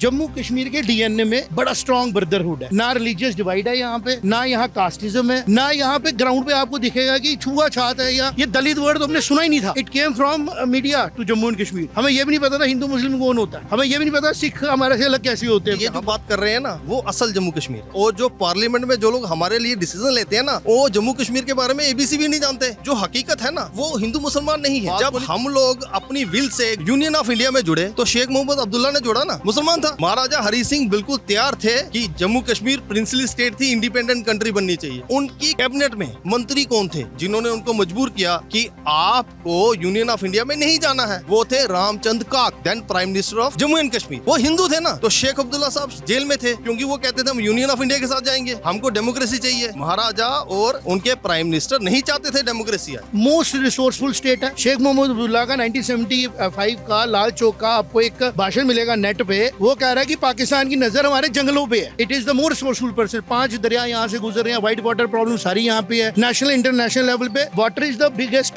जम्मू कश्मीर के डीएनए में बड़ा स्ट्रॉन्ग ब्रदरहुड है। ना रिलीजियस डिवाइड है यहाँ पे, ना यहाँ कास्टिज्म है, ना यहाँ पे ग्राउंड पे आपको दिखेगा कि छुआछात है या ये दलित वर्ड तो हमने सुना ही नहीं था। It came from media to Jammu and Kashmir. हमें ये भी नहीं पता था हिंदू मुस्लिम कौन होता है, हमें ये भी नहीं पता सिख हमारे से अलग कैसे होते हैं। ये जो बात कर रहे हैं ना वो असल जम्मू कश्मीर है। और जो पार्लियामेंट में जो लोग हमारे लिए डिसीजन लेते हैं ना वो जम्मू कश्मीर के बारे में एबीसी भी नहीं जानते। जो हकीकत है ना वो हिंदू मुसलमान नहीं है। जब हम लोग अपनी will say union of India में जुड़े तो शेख मोहम्मद अब्दुल्ला ने जोड़ा ना, मुसलमान था। महाराजा हरी सिंह बिल्कुल तैयार थे कि जम्मू कश्मीर प्रिंसली स्टेट थी, इंडिपेंडेंट कंट्री बननी चाहिए। उनकी कैबिनेट में मंत्री कौन थे जिन्होंने उनको मजबूर किया कि आपको यूनियन ऑफ इंडिया में नहीं जाना है? वो थे Ramchandra Kak, then prime minister of Jammu and Kashmir. वो हिंदू थे ना, तो शेख अब्दुल्ला साहब जेल में थे क्योंकि वो कहते थे हम यूनियन ऑफ इंडिया के साथ जाएंगे, हमको डेमोक्रेसी चाहिए। महाराजा और उनके प्राइम मिनिस्टर नहीं चाहते थे डेमोक्रेसी। मोस्ट रिसोर्सफुल स्टेट है। शेख मोहम्मद अब्दुल्ला का 1975 का लाल चौक का आपको एक भाषण मिलेगा नेट पे। वो कह रहा है कि पाकिस्तान की नजर हमारे जंगलों पे है। It is the more resourceful person. 5 दरिया यहाँ से गुजर रहे हैं, व्हाइट वाटर प्रॉब्लम सारी यहाँ पे है। नेशनल इंटरनेशनल लेवल पे water is the biggest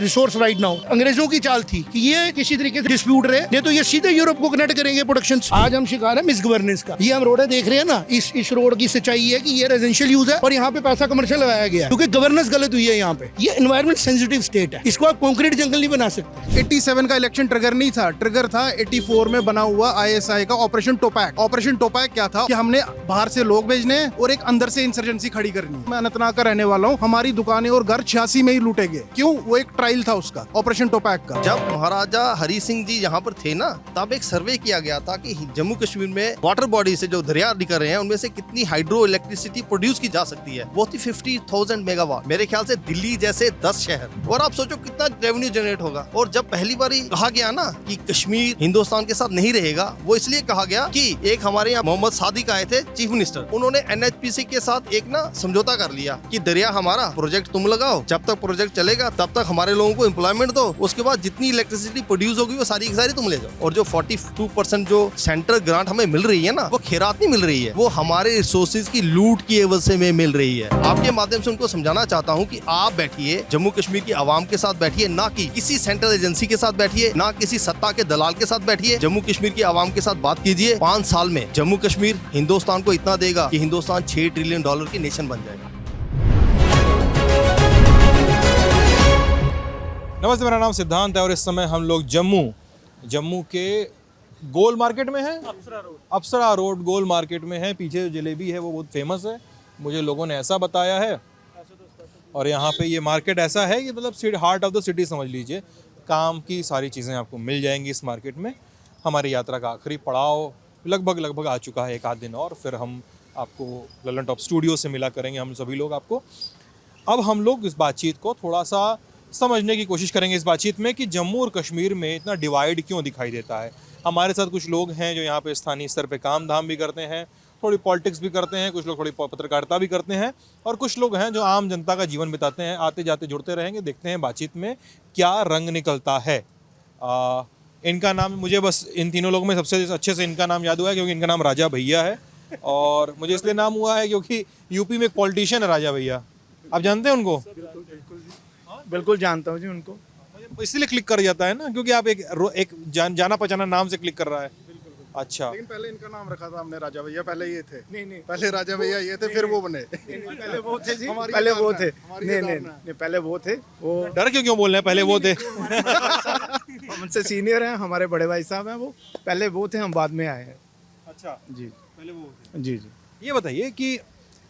resource right now. अंग्रेजों की चाल थी कि ये किसी तरीके से डिस्प्यूट रहे, नहीं तो ये सीधे यूरोप को कनेक्ट करेंगे प्रोडक्शन। आज हम शिकार है मिसगवर्नेंस का। ये हम रोड देख रहे हैं ना, इस रोड की सच्चाई है कि ये रेजिडेंशियल यूज है और यहाँ पे पैसा कमर्शियल लगाया गया है क्योंकि गवर्नेंस गलत हुई है यहाँ पे। ये एनवायरमेंट सेंसिटिव स्टेट है, इसको आप कंक्रीट जंगल नहीं बना सकते। 87 का इलेक्शन ट्रिगर नहीं था, ट्रिगर था 84 में बना हुआ आईएसआई का ऑपरेशन टोपैक। ऑपरेशन टोपैक क्या था कि हमने बाहर से लोग भेजने और एक अंदर से इंसर्जेंसी खड़ी करनी। मैं अनंतनाग का रहने वाला हूँ, हमारी दुकानें और घर 86 में ही लूटे गए। क्यों? वो एक ट्रायल था उसका, ऑपरेशन टोपैक का। जब महाराजा हरी सिंह जी यहाँ पर थे ना तब एक सर्वे किया गया था कि जम्मू कश्मीर में वाटर बॉडी से जो दरिया निकल रहे हैं उनमें से कितनी हाइड्रो इलेक्ट्रिसिटी प्रोड्यूस की जा सकती है। वो थी 50,000 मेगावाट। मेरे ख्याल से दिल्ली जैसे 10 शहर। और आप सोचो कितना रेवेन्यू जनरेट होगा। और जब पहली बार कहा गया ना कि कश्मीर हिंदुस्तान के साथ नहीं रहेगा, वो इसलिए कहा गया कि एक हमारे यहाँ मोहम्मद सादिक आए थे चीफ मिनिस्टर, उन्होंने एनएचपीसी के साथ एक ना समझौता कर लिया कि दरिया हमारा, प्रोजेक्ट तुम लगाओ, जब तक प्रोजेक्ट चलेगा तब तक हमारे लोगों को एम्प्लॉयमेंट दो, उसके बाद जितनी इलेक्ट्रिसिटी प्रोड्यूस होगी वो सारी की सारी तुम ले जाओ। और जो 42% जो सेंट्रल ग्रांट हमें मिल रही है ना वो खैरात नहीं मिल रही है, वो हमारे रिसोर्सेज की लूट की एवज से में मिल रही है। आपके माध्यम से उनको समझाना चाहता हूँ कि आप बैठिए जम्मू कश्मीर की आवाम के साथ बैठिए, ना कि किसी सेंट्रल एजेंसी के साथ बैठिए, ना किसी सत्ता के दलाल के साथ बैठिए। जम्मू कश्मीर की आवाम के साथ बात कीजिए। 5 साल में जम्मू कश्मीर हिंदुस्तान को इतना देगा कि हिंदुस्तान $6 ट्रिलियन की नेशन बन जाएगा। नमस्ते, मेरा नाम सिद्धांत है और इस समय हम लोग जम्मू के गोल मार्केट में हैं। अप्सरा रोड गोल मार्केट में है। पीछे जो जलेबी है वो बहुत फेमस है, मुझे लोगों ने ऐसा बताया है। और यहाँ पे ये मार्केट ऐसा है कि मतलब हार्ट ऑफ द सिटी समझ लीजिए। काम की सारी चीज़ें आपको मिल जाएंगी इस मार्केट में। हमारी यात्रा का आखिरी पड़ाव लगभग आ चुका है, 1 आध दिन और फिर हम आपको ललन टॉप स्टूडियो से मिला करेंगे हम सभी लोग आपको। अब हम लोग इस बातचीत को थोड़ा सा समझने की कोशिश करेंगे इस बातचीत में कि जम्मू और कश्मीर में इतना डिवाइड क्यों दिखाई देता है। हमारे साथ कुछ लोग हैं जो यहाँ पे स्थानीय स्तर पे काम धाम भी करते हैं, थोड़ी पॉलिटिक्स भी करते हैं, कुछ लोग थोड़ी पत्रकारिता भी करते हैं, और कुछ लोग हैं जो आम जनता का जीवन बिताते हैं। आते जाते जुड़ते रहेंगे, देखते हैं बातचीत में क्या रंग निकलता है। इनका नाम मुझे बस इन तीनों लोगों में सबसे अच्छे से इनका नाम याद हुआ है क्योंकि इनका नाम राजा भैया है। और मुझे इसलिए नाम हुआ है क्योंकि यूपी में एक पॉलिटिशियन है राजा भैया। आप जानते हैं उनको? बिल्कुल जानता हूँ जी उनको। इसलिए क्लिक कर जाता है ना क्योंकि आप एक जाना पहचाना नाम से क्लिक कर रहा है। अच्छा, लेकिन पहले इनका नाम रखा था हमने राजा भैया। पहले ये थे, नहीं पहले राजा भैया ये थे, फिर वो बने। पहले वो थे जी, पहले वो थे। नहीं पहले वो थे। वो डर क्यों बोल रहे हैं पहले वो थे? हमसे सीनियर हैं, हमारे बड़े भाई साहब हैं। वो पहले वो थे, हम बाद में आए हैं। अच्छा जी, पहले वो थे। जी। ये बताइए कि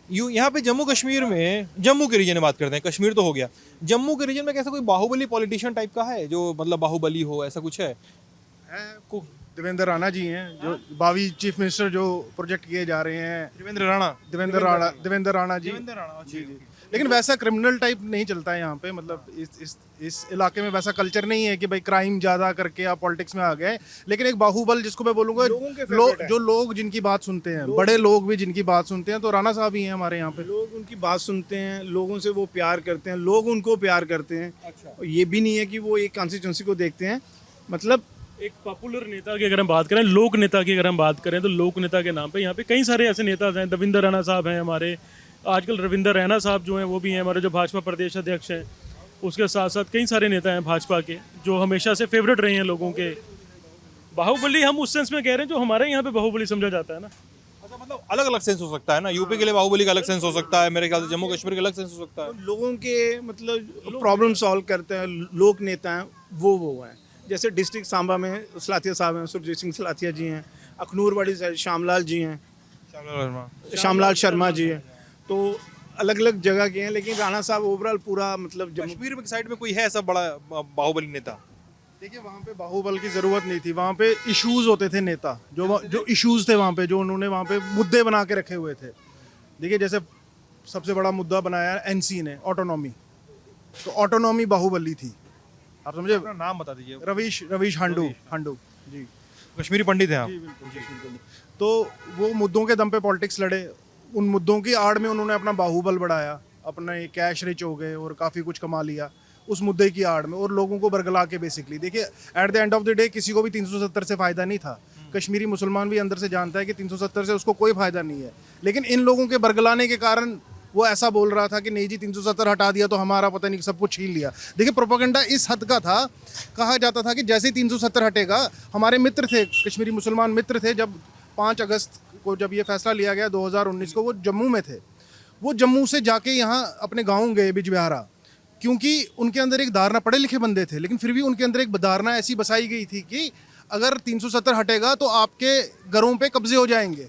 यहाँ पे जम्मू कश्मीर में, जम्मू के रीजन में बात करते हैं, कश्मीर तो हो गया। जम्मू के रीजन में कैसा कोई बाहुबली पॉलिटिशियन टाइप का है जो मतलब बाहुबली हो, ऐसा कुछ है? देवेंद्र राणा जी हैं जो 22 चीफ मिनिस्टर जो प्रोजेक्ट किए जा रहे हैं। देवेंद्र राणा जी। लेकिन वैसा क्रिमिनल टाइप नहीं चलता है यहाँ पे। मतलब इस इलाके में वैसा कल्चर नहीं है कि भाई क्राइम ज्यादा करके आप पॉलिटिक्स में आ गए। लेकिन एक बाहुबल जिसको मैं बोलूँगा, जो लोग जिनकी बात सुनते हैं, बड़े लोग भी जिनकी बात सुनते हैं, तो राणा साहब ही हैं हमारे यहाँ पे। लोग उनकी बात सुनते हैं, लोगों से वो प्यार करते हैं, लोग उनको प्यार करते हैं। अच्छा। ये भी नहीं है कि वो एक कॉन्स्टिट्यूंसी को देखते हैं। मतलब एक पॉपुलर नेता की अगर हम बात करें, लोक नेता की अगर हम बात करें, तो लोक नेता के नाम पे यहाँ पे कई सारे ऐसे नेता हैं। देवेंद्र राणा साहब हैं हमारे, आजकल रविंदर रैना साहब जो हैं वो भी हैं हमारे, जो भाजपा प्रदेश अध्यक्ष हैं। उसके साथ साथ कई सारे नेता हैं भाजपा के जो हमेशा से फेवरेट रहे हैं लोगों के। बाहुबली हम उस सेंस में कह रहे हैं जो हमारे यहाँ पे बाहुबली समझा जाता है ना। अच्छा, मतलब अलग अलग सेंस हो सकता है ना, यूपी के लिए बाहुबली का अलग सेंस हो सकता है, मेरे ख्याल से जम्मू कश्मीर का अलग सेंस हो सकता है। लोगों के मतलब प्रॉब्लम सॉल्व करते हैं लोक नेता हैं वो हैं। जैसे डिस्ट्रिक्ट सांबा में सलाथिया साहब हैं, सुरजीत सिंह सलाथिया जी हैं, अखनूरवाड़ी से श्यामलाल जी हैं, श्यामलाल शर्मा जी हैं। तो अलग अलग जगह के हैं, लेकिन राणा साहब ओवरऑल पूरा मतलब जम्मू कश्मीर में साइड में कोई है ऐसा बड़ा बाहुबली नेता? देखिए वहाँ पे बाहुबल की ज़रूरत नहीं थी, वहाँ पे इश्यूज होते थे नेता, जो इश्यूज थे वहाँ पे, जो उन्होंने वहाँ पे मुद्दे बना के रखे हुए थे। देखिए जैसे सबसे बड़ा मुद्दा बनाया एनसी ने, ऑटोनॉमी। तो ऑटोनॉमी बाहुबली थी, आप समझे। अपना नाम बता दीजिए। रवीश हंडू जी, कश्मीरी पंडित हैं आप? बिल्कुल। तो वो मुद्दों के दम पे पॉलिटिक्स लड़े, उन मुद्दों की आड़ में उन्होंने अपना बाहुबल बढ़ाया, अपने कैश रिच हो गए और काफ़ी कुछ कमा लिया उस मुद्दे की आड़ में, और लोगों को बरगला के बेसिकली। देखिए at the end of the day किसी को भी 370 से फ़ायदा नहीं था। कश्मीरी मुसलमान भी अंदर से जानता है कि 370 से उसको कोई फ़ायदा नहीं है, लेकिन इन लोगों के बरगलाने के कारण वो ऐसा बोल रहा था कि नहीं जी 370 हटा दिया तो हमारा पता नहीं सब कुछ छीन लिया। देखिए प्रोपेगेंडा इस हद का था, कहा जाता था कि जैसे ही 370 हटेगा, हमारे मित्र थे कश्मीरी मुसलमान मित्र थे, जब 5 अगस्त को जब ये फैसला लिया गया 2019 को, वो जम्मू में थे। वो जम्मू से जाके यहाँ अपने गाँव गए बिजबिहारा, क्योंकि उनके अंदर एक धारणा, पढ़े लिखे बंदे थे लेकिन फिर भी उनके अंदर एक धारणा ऐसी बसाई गई थी कि अगर 370 हटेगा तो आपके घरों पे कब्जे हो जाएंगे,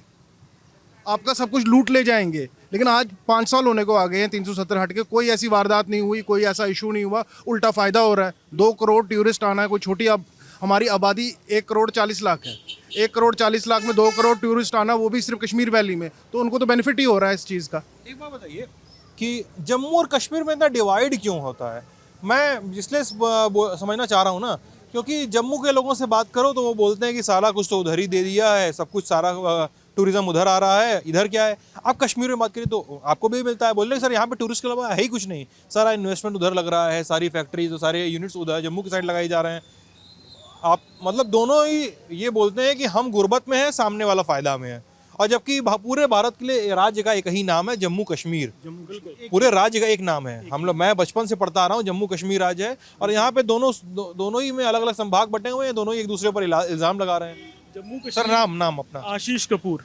आपका सब कुछ लूट ले जाएंगे। लेकिन आज 5 साल होने को आ गए हैं 370 हट के, कोई ऐसी वारदात नहीं हुई, कोई ऐसा इशू नहीं हुआ, उल्टा फ़ायदा हो रहा है। 2 करोड़ टूरिस्ट आना है, कोई छोटी हमारी आबादी 1 करोड़ 40 लाख है, 1 करोड़ 40 लाख में 2 करोड़ टूरिस्ट आना, वो भी सिर्फ कश्मीर वैली में, तो उनको तो बेनिफिट ही हो रहा है इस चीज़ का। एक बात बताइए कि जम्मू और कश्मीर में इतना डिवाइड क्यों होता है? मैं इसलिए समझना चाह रहा हूँ ना, क्योंकि जम्मू के लोगों से बात करो तो वो बोलते हैं कि सारा कुछ तो उधर ही दे दिया है, सब कुछ सारा टूरिज्म उधर आ रहा है, इधर क्या है। आप कश्मीर में बात करें तो आपको भी मिलता है, बोल रहे सर यहाँ पे टूरिस्ट के अलावा है ही कुछ नहीं, सारा इन्वेस्टमेंट उधर लग रहा है, सारी फैक्ट्रीज और सारे यूनिट्स उधर जम्मू की साइड लगाए जा रहे हैं। आप मतलब दोनों ही ये बोलते हैं कि हम गुर्बत में हैं, सामने वाला फ़ायदा में है, और जबकि पूरे भारत के लिए राज्य का एक ही नाम है जम्मू कश्मीर। पूरे राज्य का एक नाम है। हम लोग, मैं बचपन से पढ़ता आ रहा हूँ जम्मू कश्मीर राज्य है, और यहाँ पे दोनों ही में अलग अलग संभाग बटे हुए हैं, दोनों ही एक दूसरे पर इल्ज़ाम लगा रहे हैं। जम्मू सर कश्मीर, नाम अपना? आशीष कपूर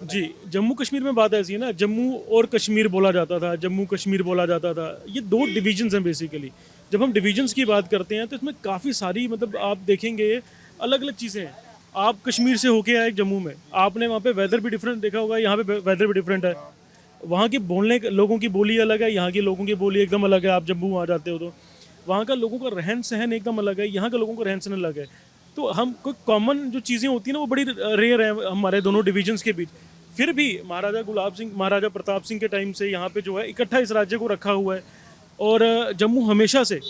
जी। जम्मू कश्मीर में बात ऐसी है ना, जम्मू और कश्मीर बोला जाता था, जम्मू कश्मीर बोला जाता था, ये 2 डिवीजन्स हैं बेसिकली। जब हम डिवीजन्स की बात करते हैं तो इसमें काफ़ी सारी मतलब आप देखेंगे अलग अलग चीज़ें हैं। आप कश्मीर से होके आए जम्मू में, आपने वहाँ पे वेदर भी डिफरेंट देखा होगा, यहाँ पे वेदर भी डिफरेंट है, वहाँ की बोलने लोगों की बोली अलग है, यहाँ के लोगों की बोली एकदम अलग है। आप जम्मू आ जाते हो तो वहाँ का लोगों का रहन सहन एकदम अलग है, यहाँ के लोगों का रहन सहन अलग है। तो हम कोई कॉमन जो चीज़ें होती हैं ना वो बड़ी रेयर है हमारे दोनों डिवीजन्स के बीच। फिर भी महाराजा गुलाब सिंह, महाराजा प्रताप सिंह के टाइम से यहाँ पे जो है इकट्ठा इस राज्य को रखा हुआ है। और जम्मू हमेशा से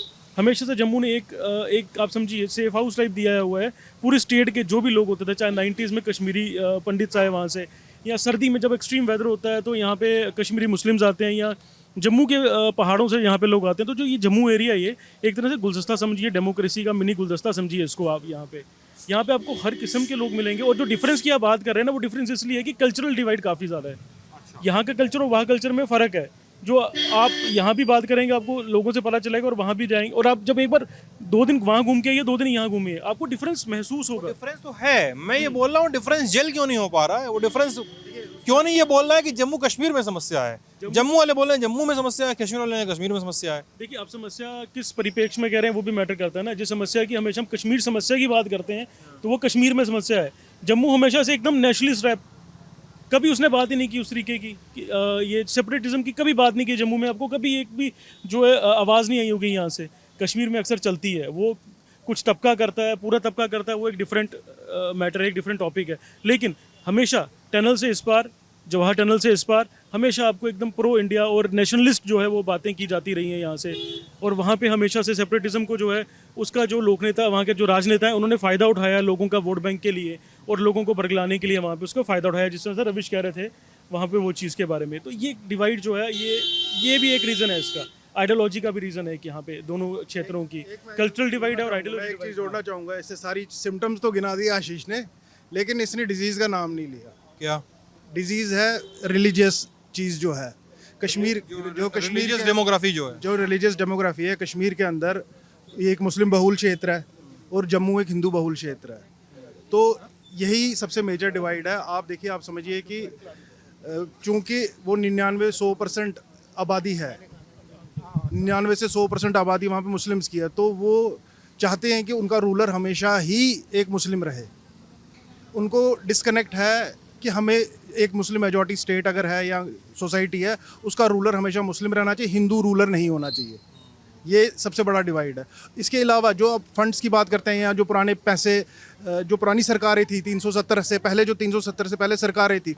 जम्मू ने एक आप समझिए सेफ हाउस टाइप दिया हुआ है पूरी स्टेट के जो भी लोग होते थे, चाहे 90s में कश्मीरी पंडित आए वहाँ से, या सर्दी में जब एक्सट्रीम वेदर होता है तो यहाँ पे कश्मीरी मुस्लिम्स आते हैं, या जम्मू के पहाड़ों से यहाँ पे लोग आते हैं। तो जो ये जम्मू एरिया ये एक तरह से गुलदस्ता समझिए, डेमोक्रेसी का मिनी गुलदस्ता समझिए इसको आप। यहाँ पे आपको हर किस्म के लोग मिलेंगे। और जो डिफरेंस की आप बात कर रहे हैं ना, वो डिफरेंस इसलिए है कि कल्चरल डिवाइड काफ़ी ज़्यादा है। यहाँ का कल्चर और वहाँ कल्चर में फ़र्क है। जो आप यहाँ भी बात करेंगे आपको लोगों से पता चलेगा, और वहाँ भी जाएंगे, और आप जब एक बार 2 दिन वहाँ घूम के आइए, 2 दिन यहाँ घूमिए, आपको डिफरेंस महसूस होगा। डिफरेंस तो है, मैं ये बोल रहा हूँ डिफरेंस जेल क्यों नहीं हो पा रहा है? वो डिफरेंस क्यों नहीं ये बोल रहा है कि जम्मू कश्मीर में समस्या है? जम्मू वाले बोल रहे हैं जम्मू में समस्या है, कश्मीर वाले हैं कश्मीर में समस्या है। देखिए आप समस्या किस परिप्रेक्ष्य में कह रहे हैं वो भी मैटर करता है ना। जिस समस्या की हमेशा हम कश्मीर समस्या की बात करते हैं तो वो कश्मीर में समस्या है। जम्मू हमेशा से एकदम नेशनलिस्ट रहा, कभी उसने बात ही नहीं की उस तरीके की ये सेपरेटिज्म की कभी बात नहीं की जम्मू में। आपको कभी एक भी जो है आवाज़ नहीं आई होगी यहाँ से। कश्मीर में अक्सर चलती है, वो कुछ तबका करता है, पूरा तबका करता है, वो एक डिफरेंट मैटर है, एक डिफरेंट टॉपिक है। लेकिन हमेशा टनल से इस पार, जवाहर टनल से इस पार, हमेशा आपको एकदम प्रो इंडिया और नेशनलिस्ट जो है वो बातें की जाती रही हैं यहाँ से। और वहाँ पे हमेशा से सेपरेटिज्म को जो है उसका जो लोकनेता, वहाँ के जो राजनेता हैं, उन्होंने फ़ायदा उठाया लोगों का वोट बैंक के लिए और लोगों को बरगलाने के लिए वहाँ पे उसका फ़ायदा उठाया। जिस तरह से रविश कह रहे थे वहाँ पे वो चीज़ के बारे में। तो ये डिवाइड जो है ये भी एक रीज़न है इसका। आइडियोलॉजी का भी रीज़न है कि यहाँ पे दोनों क्षेत्रों की कल्चरल डिवाइड है और आइडियोलॉजी। एक चीज़ जोड़ना चाहूँगा, इससे सारी सिम्टम्स तो गिना दिया आशीष ने, लेकिन इसने डिजीज़ का नाम नहीं लिया। क्या डिजीज़ है रिलीजियस चीज़ जो है कश्मीर, जो कश्मीर डेमोग्राफी जो है, जो रिलीजियस डेमोग्राफी है कश्मीर के अंदर, ये एक मुस्लिम बहुल क्षेत्र है और जम्मू एक हिंदू बहुल क्षेत्र है। तो यही सबसे मेजर डिवाइड है। आप देखिए, आप समझिए कि चूंकि वो 99-100% आबादी है, 99 से 100% आबादी वहाँ पे मुस्लिम्स की है, तो वो चाहते हैं कि उनका रूलर हमेशा ही एक मुस्लिम रहे। उनको डिस्कनेक्ट है कि हमें एक मुस्लिम मेजॉरिटी स्टेट अगर है या सोसाइटी है, उसका रूलर हमेशा मुस्लिम रहना चाहिए, हिंदू रूलर नहीं होना चाहिए। ये सबसे बड़ा डिवाइड है। इसके अलावा जो आप फंड्स की बात करते हैं, या जो पुराने पैसे, जो पुरानी सरकारें थी 370 से पहले, जो 370 से पहले सरकारें थी,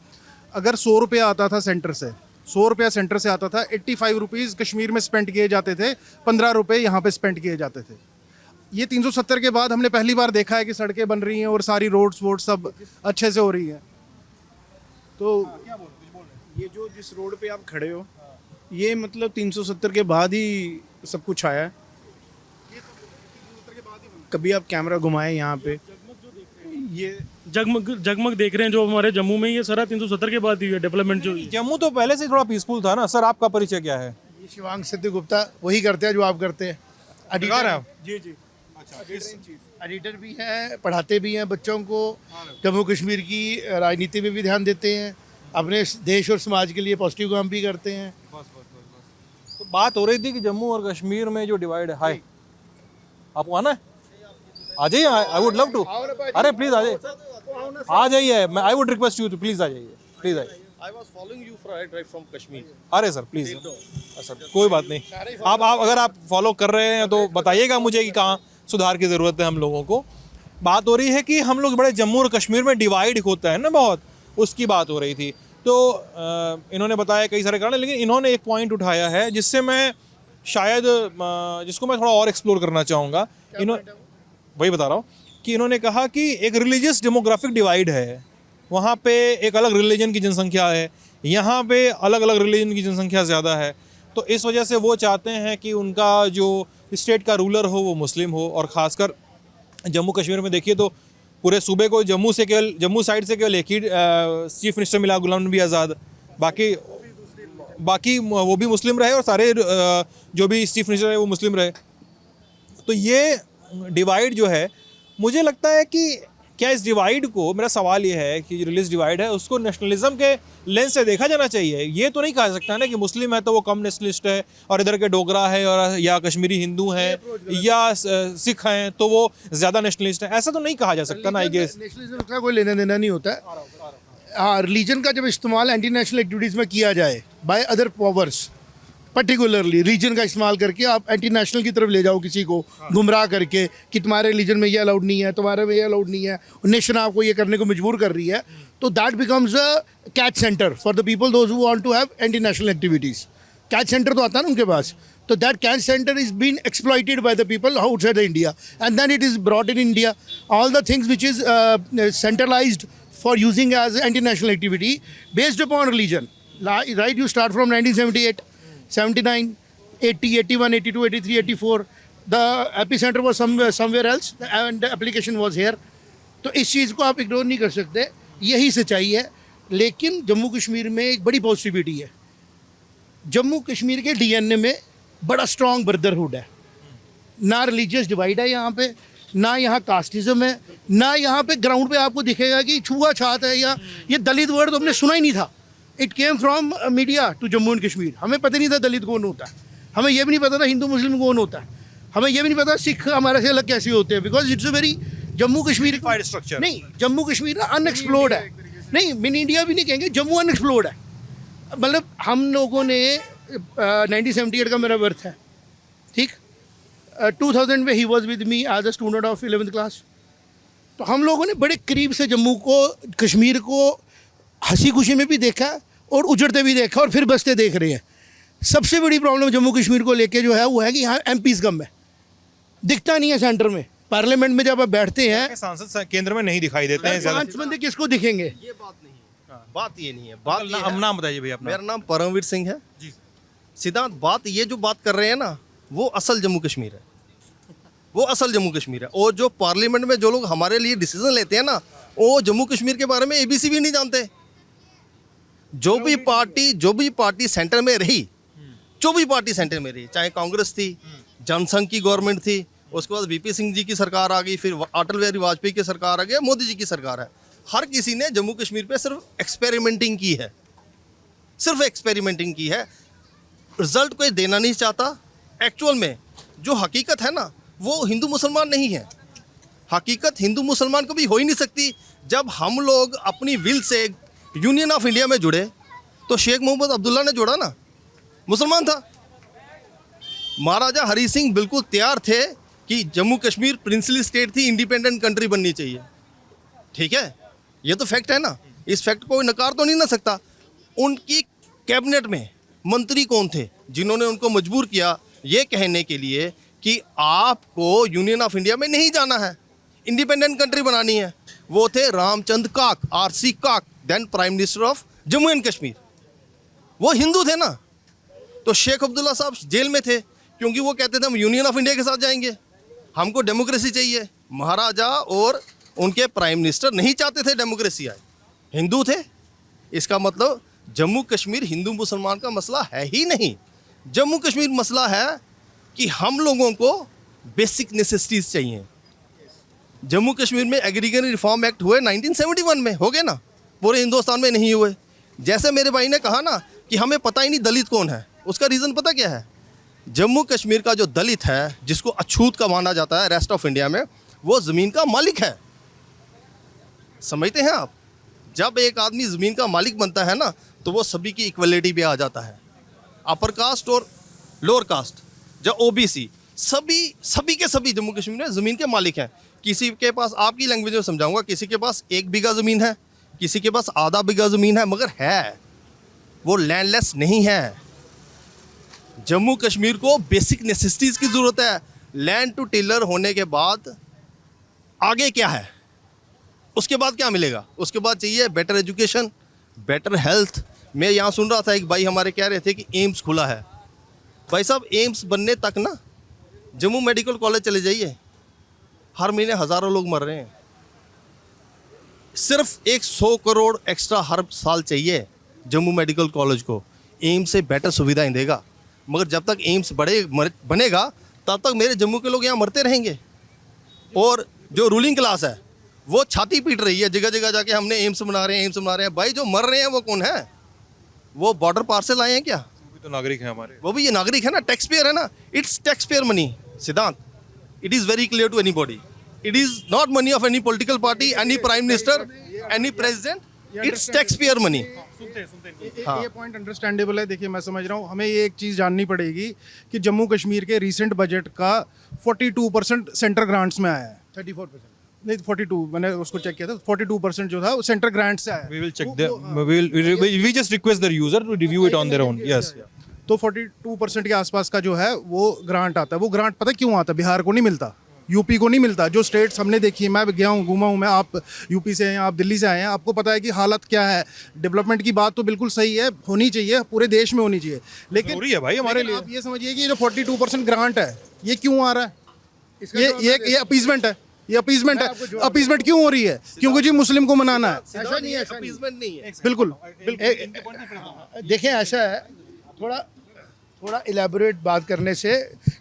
अगर 100 रुपया आता था सेंटर से, 100 रुपया सेंटर से आता था, 85 रुपीज़ कश्मीर में स्पेंड किए जाते थे, 15 रुपये यहाँ पे स्पेंड किए जाते थे। ये 370 के बाद हमने पहली बार देखा है कि सड़कें बन रही हैं और सारी रोड्स वोड्स सब अच्छे से हो रही हैं। तो ये जो जिस रोड पे आप खड़े हो, ये मतलब 370 के बाद ही सब कुछ आया है। कभी आप कैमरा घुमाएं यहाँ पे, ये जगमग देख रहे हैं जो हमारे जम्मू में, ये सारा 370 के बाद ही हुआ डेवलपमेंट जो हुई है। जम्मू तो पहले से थोड़ा पीसफुल था ना सर। आपका परिचय क्या है? ये शिवांग सिद्धू गुप्ता वही करते हैं जो आप करते हैं। एडिटर हैं आप? जी जी, एडिटर भी हैं, पढ़ाते भी हैं बच्चों को, जम्मू कश्मीर की राजनीति में भी ध्यान देते हैं, अपने देश और समाज के लिए पॉजिटिव काम भी करते हैं। तो बात हो रही थी कि जम्मू और कश्मीर में जो डिवाइड है, हाय आपको आना है? आ जाइए, आई वुड लव टू। अरे प्लीज आ जाइए, आ जाइए। मैं I would request you to please आ जाइए, प्लीज आइए। I was following you right from Kashmir. अरे सर प्लीज सर, कोई बात नहीं। आप अगर आप फॉलो कर रहे हैं तो बताइएगा मुझे कि कहाँ सुधार की ज़रूरत है हम लोगों को। बात हो रही है कि हम लोग बड़े जम्मू और कश्मीर में डिवाइड होता है ना बहुत, उसकी बात हो रही थी। तो इन्होंने बताया कई सारे कारण, लेकिन इन्होंने एक पॉइंट उठाया है जिससे मैं शायद जिसको मैं थोड़ा और एक्सप्लोर करना चाहूँगा। वही बता रहा हूँ कि इन्होंने कहा कि एक रिलीजियस डेमोग्राफिक डिवाइड है। वहाँ पे एक अलग रिलीजन की जनसंख्या है, यहाँ पे अलग अलग रिलीजन की जनसंख्या ज़्यादा है। तो इस वजह से वो चाहते हैं कि उनका जो स्टेट का रूलर हो वो मुस्लिम हो। और ख़ासकर जम्मू कश्मीर में देखिए तो पूरे सूबे को जम्मू साइड से केवल एक ही चीफ मिनिस्टर मिला, गुलाम नबी आज़ाद। बाकी वो भी मुस्लिम रहे और सारे जो भी चीफ मिनिस्टर है वो मुस्लिम रहे। तो ये डिवाइड जो है, मुझे लगता है कि क्या इस डिवाइड को, मेरा सवाल ये है कि रिलीज डिवाइड है उसको नेशनलिज्म के लेंस से देखा जाना चाहिए। ये तो नहीं कहा सकता ना कि मुस्लिम है तो वो कम नेशनलिस्ट है, और इधर के डोगरा है और या कश्मीरी हिंदू हैं या सिख हैं तो वो ज़्यादा नेशनलिस्ट है। ऐसा तो नहीं कहा जा सकता ना। आई गेस नेशनलिज्म का कोई लेना देना नहीं होता है। हाँ, रिलीजन का जब इस्तेमाल एंटी नेशनल एक्टिविटीज़ में किया जाए by other powers, particularly region का इस्तेमाल करके आप एंटी नेशनल की तरफ ले जाओ किसी को, गुमराह करके कि तुम्हारे रिलीजन में ये अलाउड नहीं है, तुम्हारे में ये अलाउड नहीं है, नेशन आपको ये करने को मजबूर कर रही है, तो that becomes a catch centre for the people those who want to have anti national activities. Catch centre तो आता है ना उनके पास, तो that catch centre is been exploited by the people outside the India and then it is brought in India. All the things which is centralised for using as anti-national activity based upon religion. Right, you start from 1978, 79, 80, 81, 82, 83, 84. The epicenter was somewhere else and the application was here. तो इस चीज़ को आप ignore नहीं कर सकते, यही सच्चाई है। लेकिन जम्मू कश्मीर में एक बड़ी पॉजिटिविटी है। जम्मू कश्मीर के डीएनए में बड़ा स्ट्रॉन्ग ब्रदरहुड है। ना रिलीजियस डिवाइड है यहाँ पे, ना यहाँ कास्टिज्म है, ना यहाँ पे ग्राउंड पे आपको दिखेगा कि छुआछात है या ये दलित वर्ड तो हमने सुना ही नहीं था। It came from media to Jammu and Kashmir. हमें पता नहीं था दलित कौन होता है, हमें ये भी नहीं पता था हिंदू मुस्लिम कौन होता है, हमें ये भी नहीं पता सिख हमारे से अलग कैसे होते हैं, because it's a very Jammu Kashmir structure नहीं, जम्मू कश्मीर ना अनएक्सप्लोर्ड है। नहीं, मिनी इंडिया भी नहीं कहेंगे, जम्मू अनएक्सप्लोर्ड है। मतलब हम लोगों ने 1978 का मेरा बर्थ है, ठीक, 2000 में ही was with me as a student of 11th class. तो हम लोगों ने बड़े करीब से जम्मू को, कश्मीर को हंसी खुशी में भी देखा और उजड़ते भी देखा और फिर बसते देख रहे हैं। सबसे बड़ी प्रॉब्लम जम्मू कश्मीर को लेके जो है वो है कि यहाँ एमपीज़ कम है, दिखता नहीं है सेंटर में। पार्लियामेंट में जब आप बैठते हैं, सांसद केंद्र में नहीं दिखाई देते हैं। 5 बंदे किसको दिखेंगे? ये बात नहीं है, बात ये नहीं है। बात ये है, नाम बताइए भैया अपना। मेरा नाम परमवीर सिंह है जी। सिद्धांत, बात ये जो बात कर रहे हैं ना, वो असल जम्मू कश्मीर है, वो असल जम्मू कश्मीर है। और जो पार्लियामेंट में जो लोग हमारे लिए डिसीजन लेते हैं ना, वो जम्मू कश्मीर के बारे में एबीसी भी नहीं जानते। जो भी पार्टी सेंटर में रही, जो भी पार्टी सेंटर में रही, चाहे कांग्रेस थी, जनसंघ की गवर्नमेंट थी, उसके बाद वीपी सिंह जी की सरकार आ गई, फिर अटल बिहारी वाजपेयी की सरकार आ गई, मोदी जी की सरकार है। हर किसी ने जम्मू कश्मीर पे सिर्फ एक्सपेरिमेंटिंग की है, सिर्फ एक्सपेरिमेंटिंग की है। रिजल्ट कोई देना नहीं चाहता। एक्चुअल में जो हकीकत है ना, वो हिंदू मुसलमान नहीं है। हकीकत हिंदू मुसलमान को भी हो ही नहीं सकती। जब हम लोग अपनी will say union of India में जुड़े तो शेख मोहम्मद अब्दुल्ला ने जोड़ा ना, मुसलमान था। महाराजा हरी सिंह बिल्कुल तैयार थे कि जम्मू कश्मीर प्रिंसली स्टेट थी, इंडिपेंडेंट कंट्री बननी चाहिए। ठीक है, ये तो फैक्ट है ना, इस फैक्ट को नकार तो नहीं ना सकता। उनकी कैबिनेट में मंत्री कौन थे जिन्होंने उनको मजबूर किया ये कहने के लिए कि आपको यूनियन ऑफ इंडिया में नहीं जाना है, इंडिपेंडेंट कंट्री बनानी है? वो थे Ramchandra Kak, R C Kak, then prime minister of Jammu and Kashmir. वो हिंदू थे ना। तो शेख अब्दुल्ला साहब जेल में थे क्योंकि वो कहते थे हम यूनियन ऑफ इंडिया के साथ जाएंगे, हमको डेमोक्रेसी चाहिए। महाराजा और उनके प्राइम मिनिस्टर नहीं चाहते थे डेमोक्रेसी आए, हिंदू थे। इसका मतलब जम्मू कश्मीर हिंदू मुसलमान का मसला है ही नहीं। जम्मू कश्मीर मसला है कि हम लोगों को बेसिक नेसेसिटीज़ चाहिए। जम्मू कश्मीर में एग्रीगेशन रिफॉर्म एक्ट हुए 1971 में, हो गए ना, पूरे हिंदुस्तान में नहीं हुए। जैसे मेरे भाई ने कहा ना कि हमें पता ही नहीं दलित कौन है, उसका रीज़न पता क्या है? जम्मू कश्मीर का जो दलित है, जिसको अछूत का माना जाता है रेस्ट ऑफ इंडिया में, वो ज़मीन का मालिक है। समझते हैं आप? जब एक आदमी ज़मीन का मालिक बनता है ना, तो वो सभी की इक्वलिटी पे आ जाता है। अपर कास्ट और लोअर कास्ट, जो ओबीसी, सभी के सभी जम्मू कश्मीर में ज़मीन के मालिक हैं। किसी के पास, आपकी लैंग्वेज में समझाऊंगा, किसी के पास 1 बीघा ज़मीन है, किसी के पास आधा बीघा ज़मीन है, मगर है, वो लैंडलेस नहीं है। जम्मू कश्मीर को बेसिक नेसेसिटीज़ की ज़रूरत है। लैंड टू टिलर होने के बाद आगे क्या है? उसके बाद क्या मिलेगा? उसके बाद चाहिए बेटर एजुकेशन, बेटर हेल्थ। मैं यहाँ सुन रहा था, एक भाई हमारे कह रहे थे कि एम्स खुला है। भाई साहब, एम्स बनने तक ना जम्मू मेडिकल कॉलेज चले जाइए, हर महीने हज़ारों लोग मर रहे हैं। सिर्फ 100 करोड़ एक्स्ट्रा हर साल चाहिए जम्मू मेडिकल कॉलेज को। एम्स से बेटर सुविधाएं देगा, मगर जब तक एम्स बनेगा तब तक मेरे जम्मू के लोग यहाँ मरते रहेंगे। और जो रूलिंग क्लास है वो छाती पीट रही है जगह जगह जाके, हमने एम्स बना रहे हैं, एम्स बना रहे हैं। भाई जो मर रहे हैं वो कौन है? वो बॉर्डर पार से लाए हैं क्या? वो भी तो नागरिक हैं हमारे। वो भी ये नागरिक है ना, टैक्स पेयर है ना। इट्स टैक्स पेयर मनी सिद्धांत। It is very clear to anybody. It is not money of any political party, any prime minister, any president. It's tax payer money. ये पॉइंट अंडरस्टैंडेबल है। देखिए, मैं समझ रहा हूँ, हमें ये एक चीज़ जाननी पड़ेगी कि जम्मू कश्मीर के रिसेंट बजट का 42% सेंट्रल ग्रांट्स में आया है। 34%। नहीं, 42, मैंने उसको चेक किया था, 42% जो था वो सेंट्रल ग्रांट से आया। We will check them. We just request the user to review it on their own. Yes. तो 42% के आसपास का जो है वो ग्रांट आता है। वो ग्रांट पता क्यों आता है? बिहार को नहीं मिलता, यूपी को नहीं मिलता। जो स्टेट्स हमने देखी है, मैं गया हूँ, घूमा हूँ, मैं, आप यूपी से हैं, आप दिल्ली से आए हैं, आपको पता है कि हालत क्या है। डेवलपमेंट की बात तो बिल्कुल सही है, होनी चाहिए, पूरे देश में होनी चाहिए, लेकिन जरूरी है भाई हमारे लिए। आप ये समझिए कि जो 42% ग्रांट है ये क्यों आ रहा है? ये अपीजमेंट है, ये अपीजमेंट है। अपीजमेंट क्यों हो रही है? क्योंकि जी मुस्लिम को मनाना है। ऐसा नहीं है, अपीजमेंट नहीं है। बिल्कुल। देखें, ऐसा है, थोड़ा इलेबोरेट बात करने से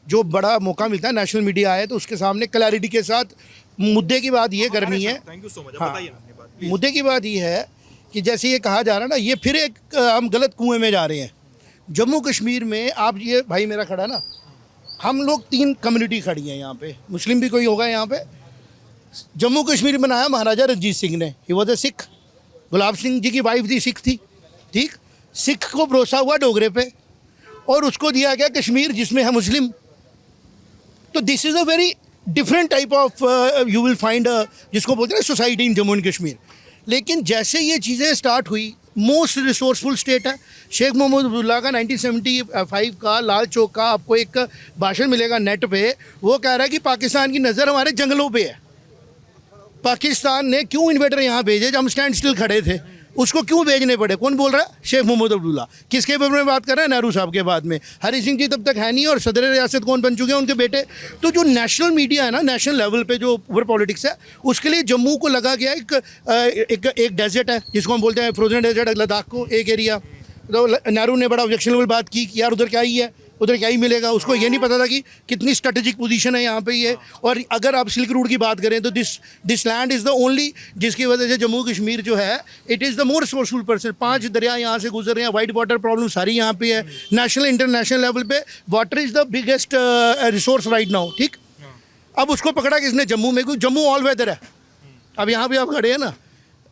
जो बड़ा मौका मिलता है, नेशनल मीडिया आए तो उसके सामने क्लैरिटी के साथ मुद्दे की बात ये करनी है। Thank you so much. हाँ, बताइए ना अपनी बात। मुद्दे की बात ये है कि जैसे ये कहा जा रहा है ना, ये फिर एक हम गलत कुएं में जा रहे हैं। जम्मू कश्मीर में, आप ये भाई मेरा खड़ा ना, हम लोग 3 कम्युनिटी खड़ी हैं यहाँ पे, मुस्लिम भी कोई होगा यहाँ पे। जम्मू कश्मीर बनाया महाराजा रंजीत सिंह ने, he was a Sikh. Gulab Singh ji की वाइफ थी, सिख थी, ठीक। सिख को भरोसा हुआ डोगरे पे और उसको दिया गया कश्मीर जिसमें है मुस्लिम। तो this is a very different type of you will find जिसको बोलते हैं society in Jammu and Kashmir. लेकिन जैसे ये चीज़ें स्टार्ट हुई, मोस्ट रिसोर्सफुल स्टेट है। शेख मोहम्मद अब्दुल्ला का 1975 का लाल चौक का आपको एक भाषण मिलेगा नेट पे। वो कह रहा है कि पाकिस्तान की नज़र हमारे जंगलों पे है। पाकिस्तान ने क्यों इन्वेटर यहाँ भेजे जब हम स्टैंड स्टिल खड़े थे? उसको क्यों भेजने पड़े? कौन बोल रहा है? शेख मोहम्मद अब्दुल्ला। किसके बारे में बात कर रहा है? नेहरू साहब के बाद में। हरी सिंह जी तब तक है नहीं, और सदर रियासत कौन बन चुके हैं? उनके बेटे। तो जो नेशनल मीडिया है ना, नेशनल लेवल पे जो ओवर पॉलिटिक्स है, उसके लिए जम्मू को लगा गया एक डेजर्ट है जिसको हम बोलते हैं फ्रोजन डेजर्ट, लद्दाख को एक एरिया। तो नेहरू ने बड़ा ऑब्जेक्शनेबल बात की कि यार उधर क्या ही है, उधर क्या ही मिलेगा उसको। ये नहीं पता था कि कितनी स्ट्रेटेजिक पोजीशन है यहाँ पे ये। और अगर आप सिल्क रूट की बात करें तो this land is the only जिसकी वजह से जम्मू कश्मीर जो है it is the more resourceful person. 5 दरिया यहाँ से गुजर रहे हैं, वाइट वाटर प्रॉब्लम सारी यहाँ पे है। नेशनल इंटरनेशनल लेवल पे water is the biggest resource right now, ठीक। अब उसको पकड़ा किसने? जम्मू में, क्योंकि जम्मू ऑल वेदर है। अब यहाँ पे आप खड़े हैं ना,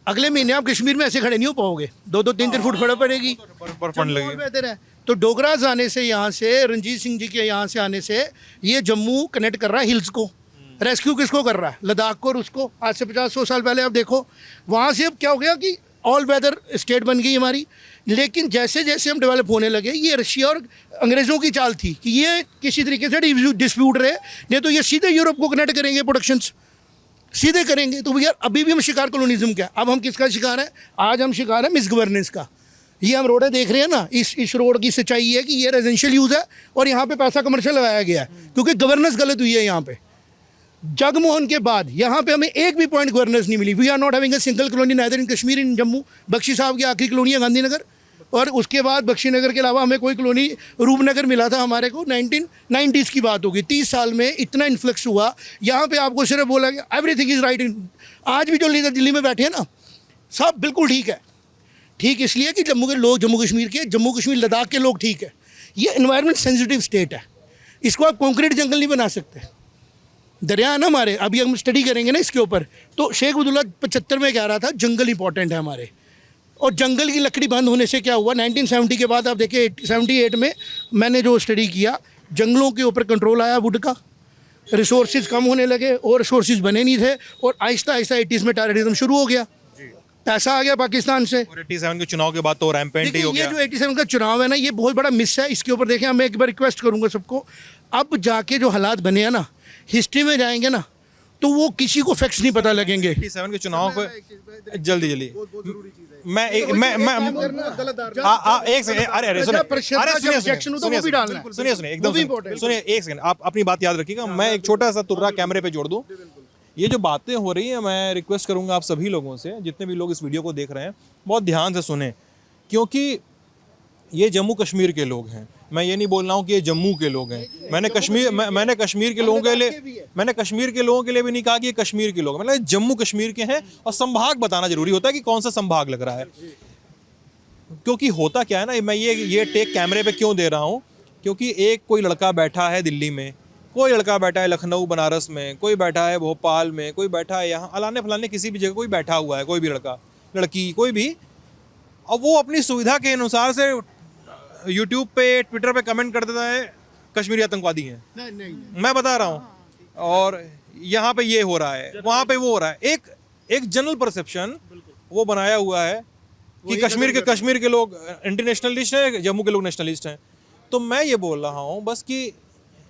अगले महीने आप कश्मीर में ऐसे खड़े नहीं हो पाओगे, 2-2, 3-3 फुट खड़े पड़ेगी, लगी बेहतर है। तो डोगरा आने से यहाँ से, रणजीत सिंह जी के यहाँ से आने से ये जम्मू कनेक्ट कर रहा है हिल्स को। रेस्क्यू किसको कर रहा है? लद्दाख को और उसको। आज से 50-100 साल पहले आप देखो वहाँ से अब क्या हो गया कि ऑल वेदर स्टेट बन गई हमारी। लेकिन जैसे जैसे हम डेवलप होने लगे, ये रशिया और अंग्रेज़ों की चाल थी कि ये किसी तरीके से डिस्प्यूट रहे, नहीं तो ये सीधे यूरोप को कनेक्ट करेंगे, प्रोडक्शंस सीधे करेंगे। तो भैया अभी भी हम शिकार कॉलोनिज्म का। अब हम किसका शिकार है? आज हम शिकार है मिस गवर्नेंस का। ये हम रोडें देख रहे हैं ना, इस रोड की सच्चाई है कि ये रेजिडेंशियल यूज़ है और यहाँ पे पैसा कमर्शियल लगाया गया है क्योंकि गवर्नेंस गलत हुई है यहाँ पे। जगमोहन के बाद यहाँ पे हमें एक भी पॉइंट गवर्नेंस नहीं मिली। We are not having a single colony neither in Kashmir in Jammu. Bakshi साहब की आखिरी कॉलोनी है गांधीनगर, और उसके बाद बख्शी नगर के अलावा हमें कोई कॉलोनी, रूपनगर मिला था हमारे को, 1990s की बात होगी। 30 साल में इतना इन्फ्लक्स हुआ। यहाँ पे आपको सिर्फ बोला गया एवरीथिंग इज़ राइट। आज भी जो लीडर दिल्ली में बैठे हैं ना, सब बिल्कुल ठीक है। ठीक इसलिए कि जम्मू के लोग, जम्मू कश्मीर लद्दाख के लोग ठीक है। ये एनवायरनमेंट सेंसिटिव स्टेट है, इसको आप कॉन्क्रीट जंगल नहीं बना सकते। दरिया है ना हमारे, अभी हम स्टडी करेंगे ना इसके ऊपर। तो शेख अब्दुल्ला 75 में कह रहा था जंगल इंपॉर्टेंट है हमारे, और जंगल की लकड़ी बंद होने से क्या हुआ 1970 के बाद आप देखिए 78 में मैंने जो स्टडी किया, जंगलों के ऊपर कंट्रोल आया वुड का, रिसोर्सेज कम होने लगे और रिसोर्सेज बने नहीं थे, और आहिस्ता आहिस्ता 80s में टेररिज्म शुरू हो गया, पैसा आ गया पाकिस्तान से। और 87 के चुनाव के बाद तो रैम्पेंट ही हो ये गया। जो 87 का चुनाव है ना, ये बहुत बड़ा मिस है। इसके ऊपर देखें, मैं एक बार रिक्वेस्ट करूंगा सबको, अब जाके जो हालात बने हैं ना, हिस्ट्री में जाएंगे ना तो वो किसी को फैक्ट्स नहीं पता लगेंगे। 87 के चुनाव को जल्दी एक सेकंड, अरे सुनिए एकदम सुनिए, एक सेकंड आप अपनी बात याद रखिएगा। मैं एक छोटा सा तुर्रा कैमरे पे जोड़ दूं। ये जो बातें हो रही हैं, मैं रिक्वेस्ट करूंगा आप सभी लोगों से, जितने भी लोग इस वीडियो को देख रहे हैं, बहुत ध्यान से सुने, क्योंकि ये जम्मू कश्मीर के लोग हैं। मैं ये नहीं बोल रहा हूँ कि ये जम्मू के लोग हैं। मैंने कश्मीर के लोगों के लिए भी नहीं कहा कि ये कश्मीर के लोग हैं। मतलब जम्मू कश्मीर के हैं, और संभाग बताना जरूरी होता है कि कौन सा संभाग लग रहा है। क्योंकि होता क्या है ना, मैं ये टेक कैमरे पे क्यों दे रहा हूँ, क्योंकि एक कोई लड़का बैठा है दिल्ली में, कोई लड़का बैठा है लखनऊ बनारस में, कोई बैठा है भोपाल में, कोई बैठा है यहाँ अलाने फलाने किसी भी जगह कोई बैठा हुआ है, कोई भी लड़का लड़की कोई भी, और वो अपनी सुविधा के अनुसार से यूट्यूब पे ट्विटर पे कमेंट कर देता है कश्मीरी आतंकवादी हैं। नहीं। मैं बता रहा हूँ, और यहाँ पे ये हो रहा है, वहाँ पे वो हो रहा है। एक जनरल परसेप्शन वो बनाया हुआ है कि कश्मीर के लोग इंटरनेशनलिस्ट हैं, जम्मू के लोग नेशनलिस्ट हैं। तो मैं ये बोल रहा हूँ बस कि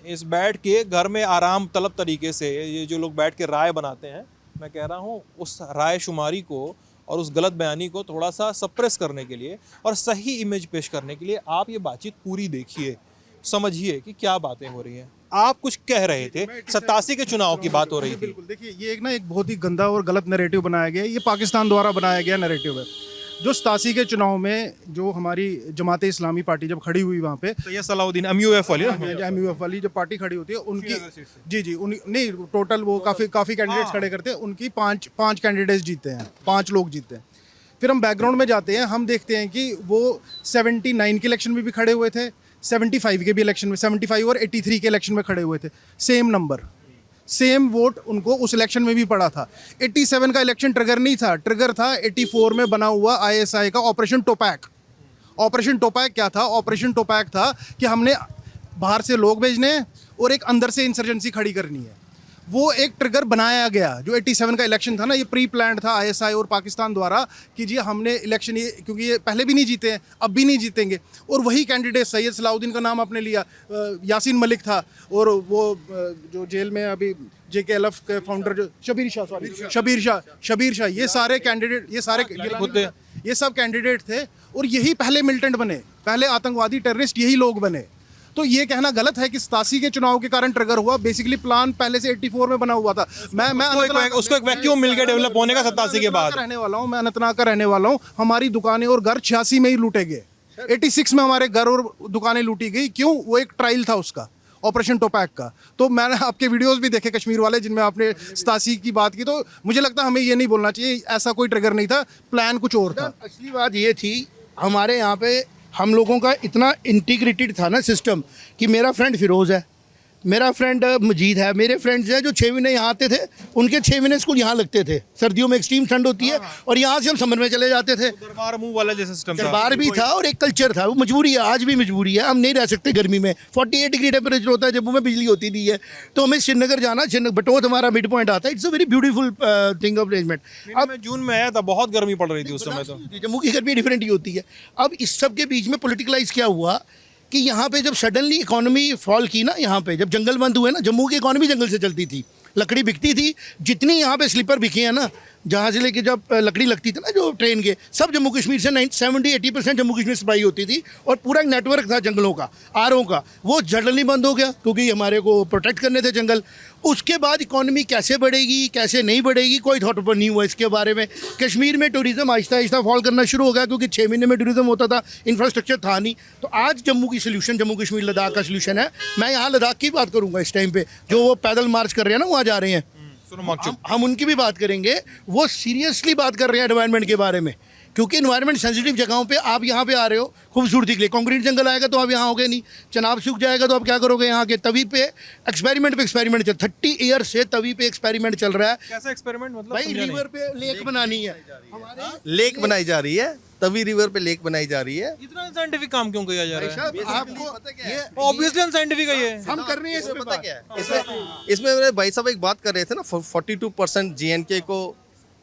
इस बैठ के घर में आराम तलब तरीके से ये जो लोग बैठ के राय बनाते हैं, मैं कह रहा हूँ उस राय शुमारी को और उस गलत बयानी को थोड़ा सा सप्रेस करने के लिए और सही इमेज पेश करने के लिए आप ये बातचीत पूरी देखिए, समझिए कि क्या बातें हो रही हैं। आप कुछ कह रहे थे, 87 के चुनाव की बात हो रही थी। बिल्कुल, देखिए ये एक बहुत ही गंदा और गलत नैरेटिव बनाया गया है। ये पाकिस्तान द्वारा बनाया गया नैरेटिव है। जो 87 के चुनाव में जो हमारी जमाते इस्लामी पार्टी जब खड़ी हुई वहाँ पे, सैयद सलाउद्दीन MUF वाली MUF वाली जब पार्टी खड़ी होती है उनकी, नहीं टोटल वो काफ़ी कैंडिडेट्स खड़े करते हैं, उनकी पाँच कैंडिडेट्स जीते हैं, 5 लोग जीते हैं। फिर हम बैकग्राउंड में जाते हैं, हम देखते हैं कि वो 79 के इलेक्शन में भी खड़े हुए थे, 75 के भी इलेक्शन में, 75 और 83 के इलेक्शन में खड़े हुए थे। सेम नंबर, सेम वोट उनको उस इलेक्शन में भी पड़ा था। 87 का इलेक्शन ट्रिगर नहीं था, ट्रिगर था 84 में बना हुआ ISI का ऑपरेशन टोपैक। ऑपरेशन टोपैक क्या था? ऑपरेशन टोपैक था कि हमने बाहर से लोग भेजने हैं और एक अंदर से इंसर्जेंसी खड़ी करनी है। वो एक ट्रिगर बनाया गया। जो 87 का इलेक्शन था ना, ये प्री प्लान्ड था ISI और पाकिस्तान द्वारा कि जी हमने इलेक्शन, ये क्योंकि ये पहले भी नहीं जीते हैं, अब भी नहीं जीतेंगे, और वही कैंडिडेट सैयद सलाउद्दीन का नाम आपने लिया, यासीन मलिक था, और वो जो जेल में अभी JKLF के फाउंडर जो शबीर शाह, ये सारे कैंडिडेट, ये सब कैंडिडेट थे, और यही पहले मिलिटेंट बने, पहले आतंकवादी टेररिस्ट यही लोग बने। तो ये कहना गलत है कि 87 के चुनाव के कारण ट्रिगर हुआ। बेसिकली प्लान पहले से 84 में बना हुआ था। उसको एक वैक्यूम मिल गया डेवलप होने का 87 के बाद। रहने वाला हूँ मैं, अनंतनाग का रहने वाला हूँ। हमारी दुकानें और घर 86 में ही लूटे गए, 86 में हमारे घर और दुकानें लूटी गई। क्यों? वो एक ट्रायल था उसका, ऑपरेशन टोपैक का। तो मैंने आपके वीडियोस भी देखे कश्मीर वाले, जिनमें आपने 87 की बात की। तो मुझे लगता है हमें ये नहीं बोलना चाहिए, ऐसा कोई ट्रिगर नहीं था, प्लान कुछ और था। असली बात ये थी, हमारे यहाँ पे हम लोगों का इतना इंटीग्रेटेड था ना सिस्टम, कि मेरा फ्रेंड फिरोज़ है, मेरा फ्रेंड मजीद है, मेरे फ्रेंड्स हैं जो 6 महीने यहाँ आते थे, उनके 6 महीने स्कूल यहाँ लगते थे। सर्दियों में एक्सट्रीम ठंड होती है और यहाँ से हम समर में चले जाते थे। दरबार मुंह वाला जैसा सिस्टम था। दरबार भी था और एक कल्चर था, वो मजबूरी है, आज भी मजबूरी है। हम नहीं रह सकते गर्मी में, 48 डिग्री टेम्परेचर होता है, जम्मू में बिजली होती नहीं है, तो हमें श्रीनगर जाना, बटोत हमारा मिड पॉइंट आता है। It's a very beautiful thing of arrangement. अब मैं जून में आया था, बहुत गर्मी पड़ रही थी उस समय तो। जम्मू की गर्मी डिफरेंट ही होती है। अब इस सब के बीच में पॉलिटिकलाइज क्या हुआ कि यहाँ पे जब सडनली इकोनॉमी फॉल की ना, यहाँ पे जब जंगल बंद हुए ना, जम्मू की इकोनॉमी जंगल से चलती थी, लकड़ी बिकती थी। जितनी यहाँ पे स्लीपर बिके हैं ना, जहाँ से लेके जब लकड़ी लगती थी ना जो ट्रेन के, सब जम्मू कश्मीर से 70-80% जम्मू कश्मीर सप्लाई होती थी। और पूरा एक नेटवर्क था जंगलों का, आरों का, वो सडनली बंद हो गया क्योंकि हमारे को प्रोटेक्ट करने थे जंगल। उसके बाद इकॉनमी कैसे बढ़ेगी कैसे नहीं बढ़ेगी कोई थॉट ऊपर नहीं हुआ इसके बारे में। कश्मीर में टूरिज़्म आहिस्ता आहिस्ता फॉल करना शुरू हो गया क्योंकि 6 महीने में टूरिज़्म होता था, इंफ्रास्ट्रक्चर था नहीं। तो आज जम्मू की सोल्यूशन, जम्मू कश्मीर लद्दाख का सोल्यूशन है। मैं यहाँ लद्दाख की बात करूँगा इस टाइम पे, जो वो पैदल मार्च कर रहे हैं ना, वहाँ जा रहे हैं, हम उनकी भी बात करेंगे। वो सीरियसली बात कर रहे हैं एनवायरनमेंट के बारे में, क्योंकि इन्वायरमेंट सेंसिटिव जगहों पे आप यहाँ पे आ रहे हो खूबसूरती के लिए। कंक्रीट जंगल आएगा तो आप यहाँ होगे नहीं, चनाब सूख जाएगा तो आप क्या करोगे यहाँ के। तवी पे एक्सपेरिमेंट चल 30 ईयर से तवी पे एक्सपेरिमेंट चल रहा है। कैसा एक्सपेरिमेंट? मतलब भाई रिवर पे लेक बनानी है, लेक बनाई जा रही है, तवी रिवर पे लेक बनाई जा रही है। इतना साइंटिफिक काम क्यों किया जा रहा है? आपको ये ऑब्वियसली अनसाइंटिफिक है ये। हम कर रहे हैं इस पे पता बात। क्या है इसमें मेरे भाई साहब एक बात कर रहे थे ना, 42% JNK को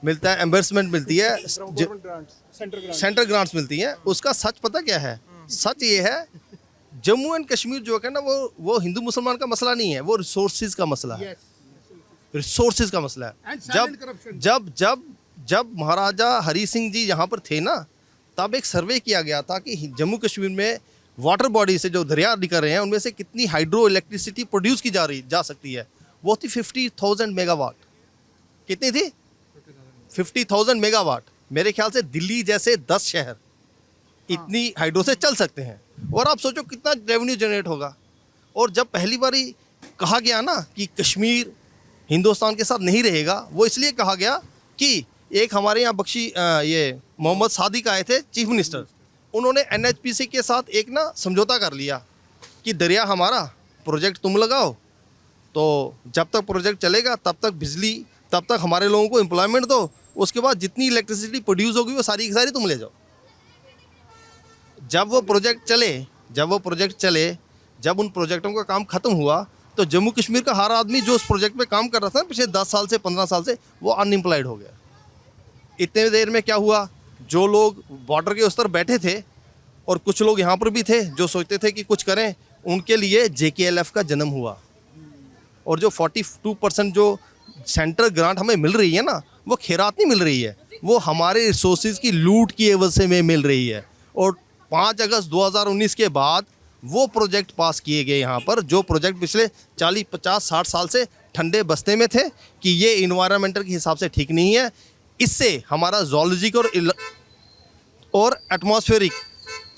मिलता है, एम्बर्समेंट मिलती है, सेंट्रल ग्रांट्स मिलती हैं। उसका सच पता क्या है? सच ये है, जम्मू एंड कश्मीर जो है ना, वो हिंदू मुसलमान का मसला नहीं है, वो रिसोर्सेज का मसला है। रिसोर्सेज का मसला है। जब महाराजा हरी सिंह जी यहाँ पर थे ना, तब एक सर्वे किया गया था कि जम्मू कश्मीर में वाटर बॉडी से जो दरिया निकल रहे हैं उनमें से कितनी हाइड्रो इलेक्ट्रिसिटी प्रोड्यूस की जा सकती है। वो थी 50,000 मेगावाट। कितनी थी? 50,000 मेगावाट। मेरे ख्याल से दिल्ली जैसे 10 शहर इतनी हाइड्रो से चल सकते हैं। और आप सोचो कितना रेवेन्यू जनरेट होगा। और जब पहली बारी कहा गया ना कि कश्मीर हिंदुस्तान के साथ नहीं रहेगा, वो इसलिए कहा गया कि एक हमारे यहाँ बख्शी ये मोहम्मद सादिक आए थे चीफ मिनिस्टर, उन्होंने NHPC के साथ एक ना समझौता कर लिया कि दरिया हमारा, प्रोजेक्ट तुम लगाओ, तो जब तक प्रोजेक्ट चलेगा तब तक बिजली, तब तक हमारे लोगों को एम्प्लॉयमेंट दो, उसके बाद जितनी इलेक्ट्रिसिटी प्रोड्यूस होगी वो सारी की सारी तुम ले जाओ। जब वो प्रोजेक्ट चले, जब उन प्रोजेक्टों का काम खत्म हुआ, तो जम्मू कश्मीर का हर आदमी जो उस प्रोजेक्ट पे काम कर रहा था पिछले 10 साल से 15 साल से, वो अनएम्प्लॉयड हो गया। इतने देर में क्या हुआ, जो लोग बॉर्डर के उस तरफ बैठे थे और कुछ लोग यहाँ पर भी थे जो सोचते थे कि कुछ करें, उनके लिए JKLF का जन्म हुआ। और जो 42% जो सेंट्रल ग्रांट हमें मिल रही है ना, वो खैरात नहीं मिल रही है, वो हमारे रिसोर्सेज की लूट की एवज से में मिल रही है। और 5 अगस्त 2019 के बाद वो प्रोजेक्ट पास किए गए यहाँ पर, जो प्रोजेक्ट पिछले 40, 50, 60 साल से ठंडे बस्ते में थे कि ये इन्वायरमेंटल के हिसाब से ठीक नहीं है, इससे हमारा जोलॉजिक और एटमॉस्फेरिक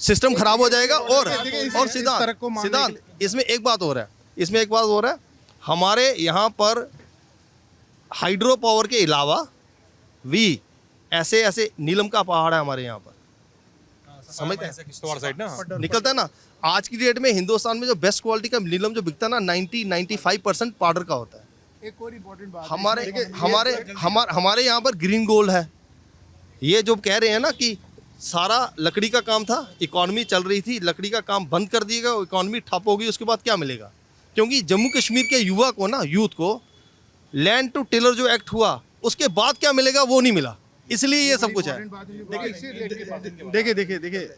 सिस्टम खराब हो जाएगा। और सिद्धांत इसमें एक बात और है, हमारे यहाँ पर हाइड्रो पावर के अलावा भी ऐसे नीलम का पहाड़ है हमारे यहाँ पर, समझते हैं? किश्तवाड़ साइड ना निकलता है ना। आज की डेट में हिंदुस्तान में जो बेस्ट क्वालिटी का नीलम जो बिकता है ना, 90-95% पाउडर का होता है। एक और इम्पोर्टेंट बात हमारे यहाँ पर ग्रीन गोल्ड है। ये जो कह रहे हैं ना कि सारा लकड़ी का काम था, इकॉनमी चल रही थी, लकड़ी का काम बंद कर दिएगा, इकॉनमी ठप होगी, उसके बाद क्या मिलेगा? क्योंकि जम्मू कश्मीर के युवा को ना, यूथ को लैंड टू टिलर जो एक्ट हुआ, उसके बाद क्या मिलेगा वो नहीं मिला, इसलिए ये सब कुछ है। देखिए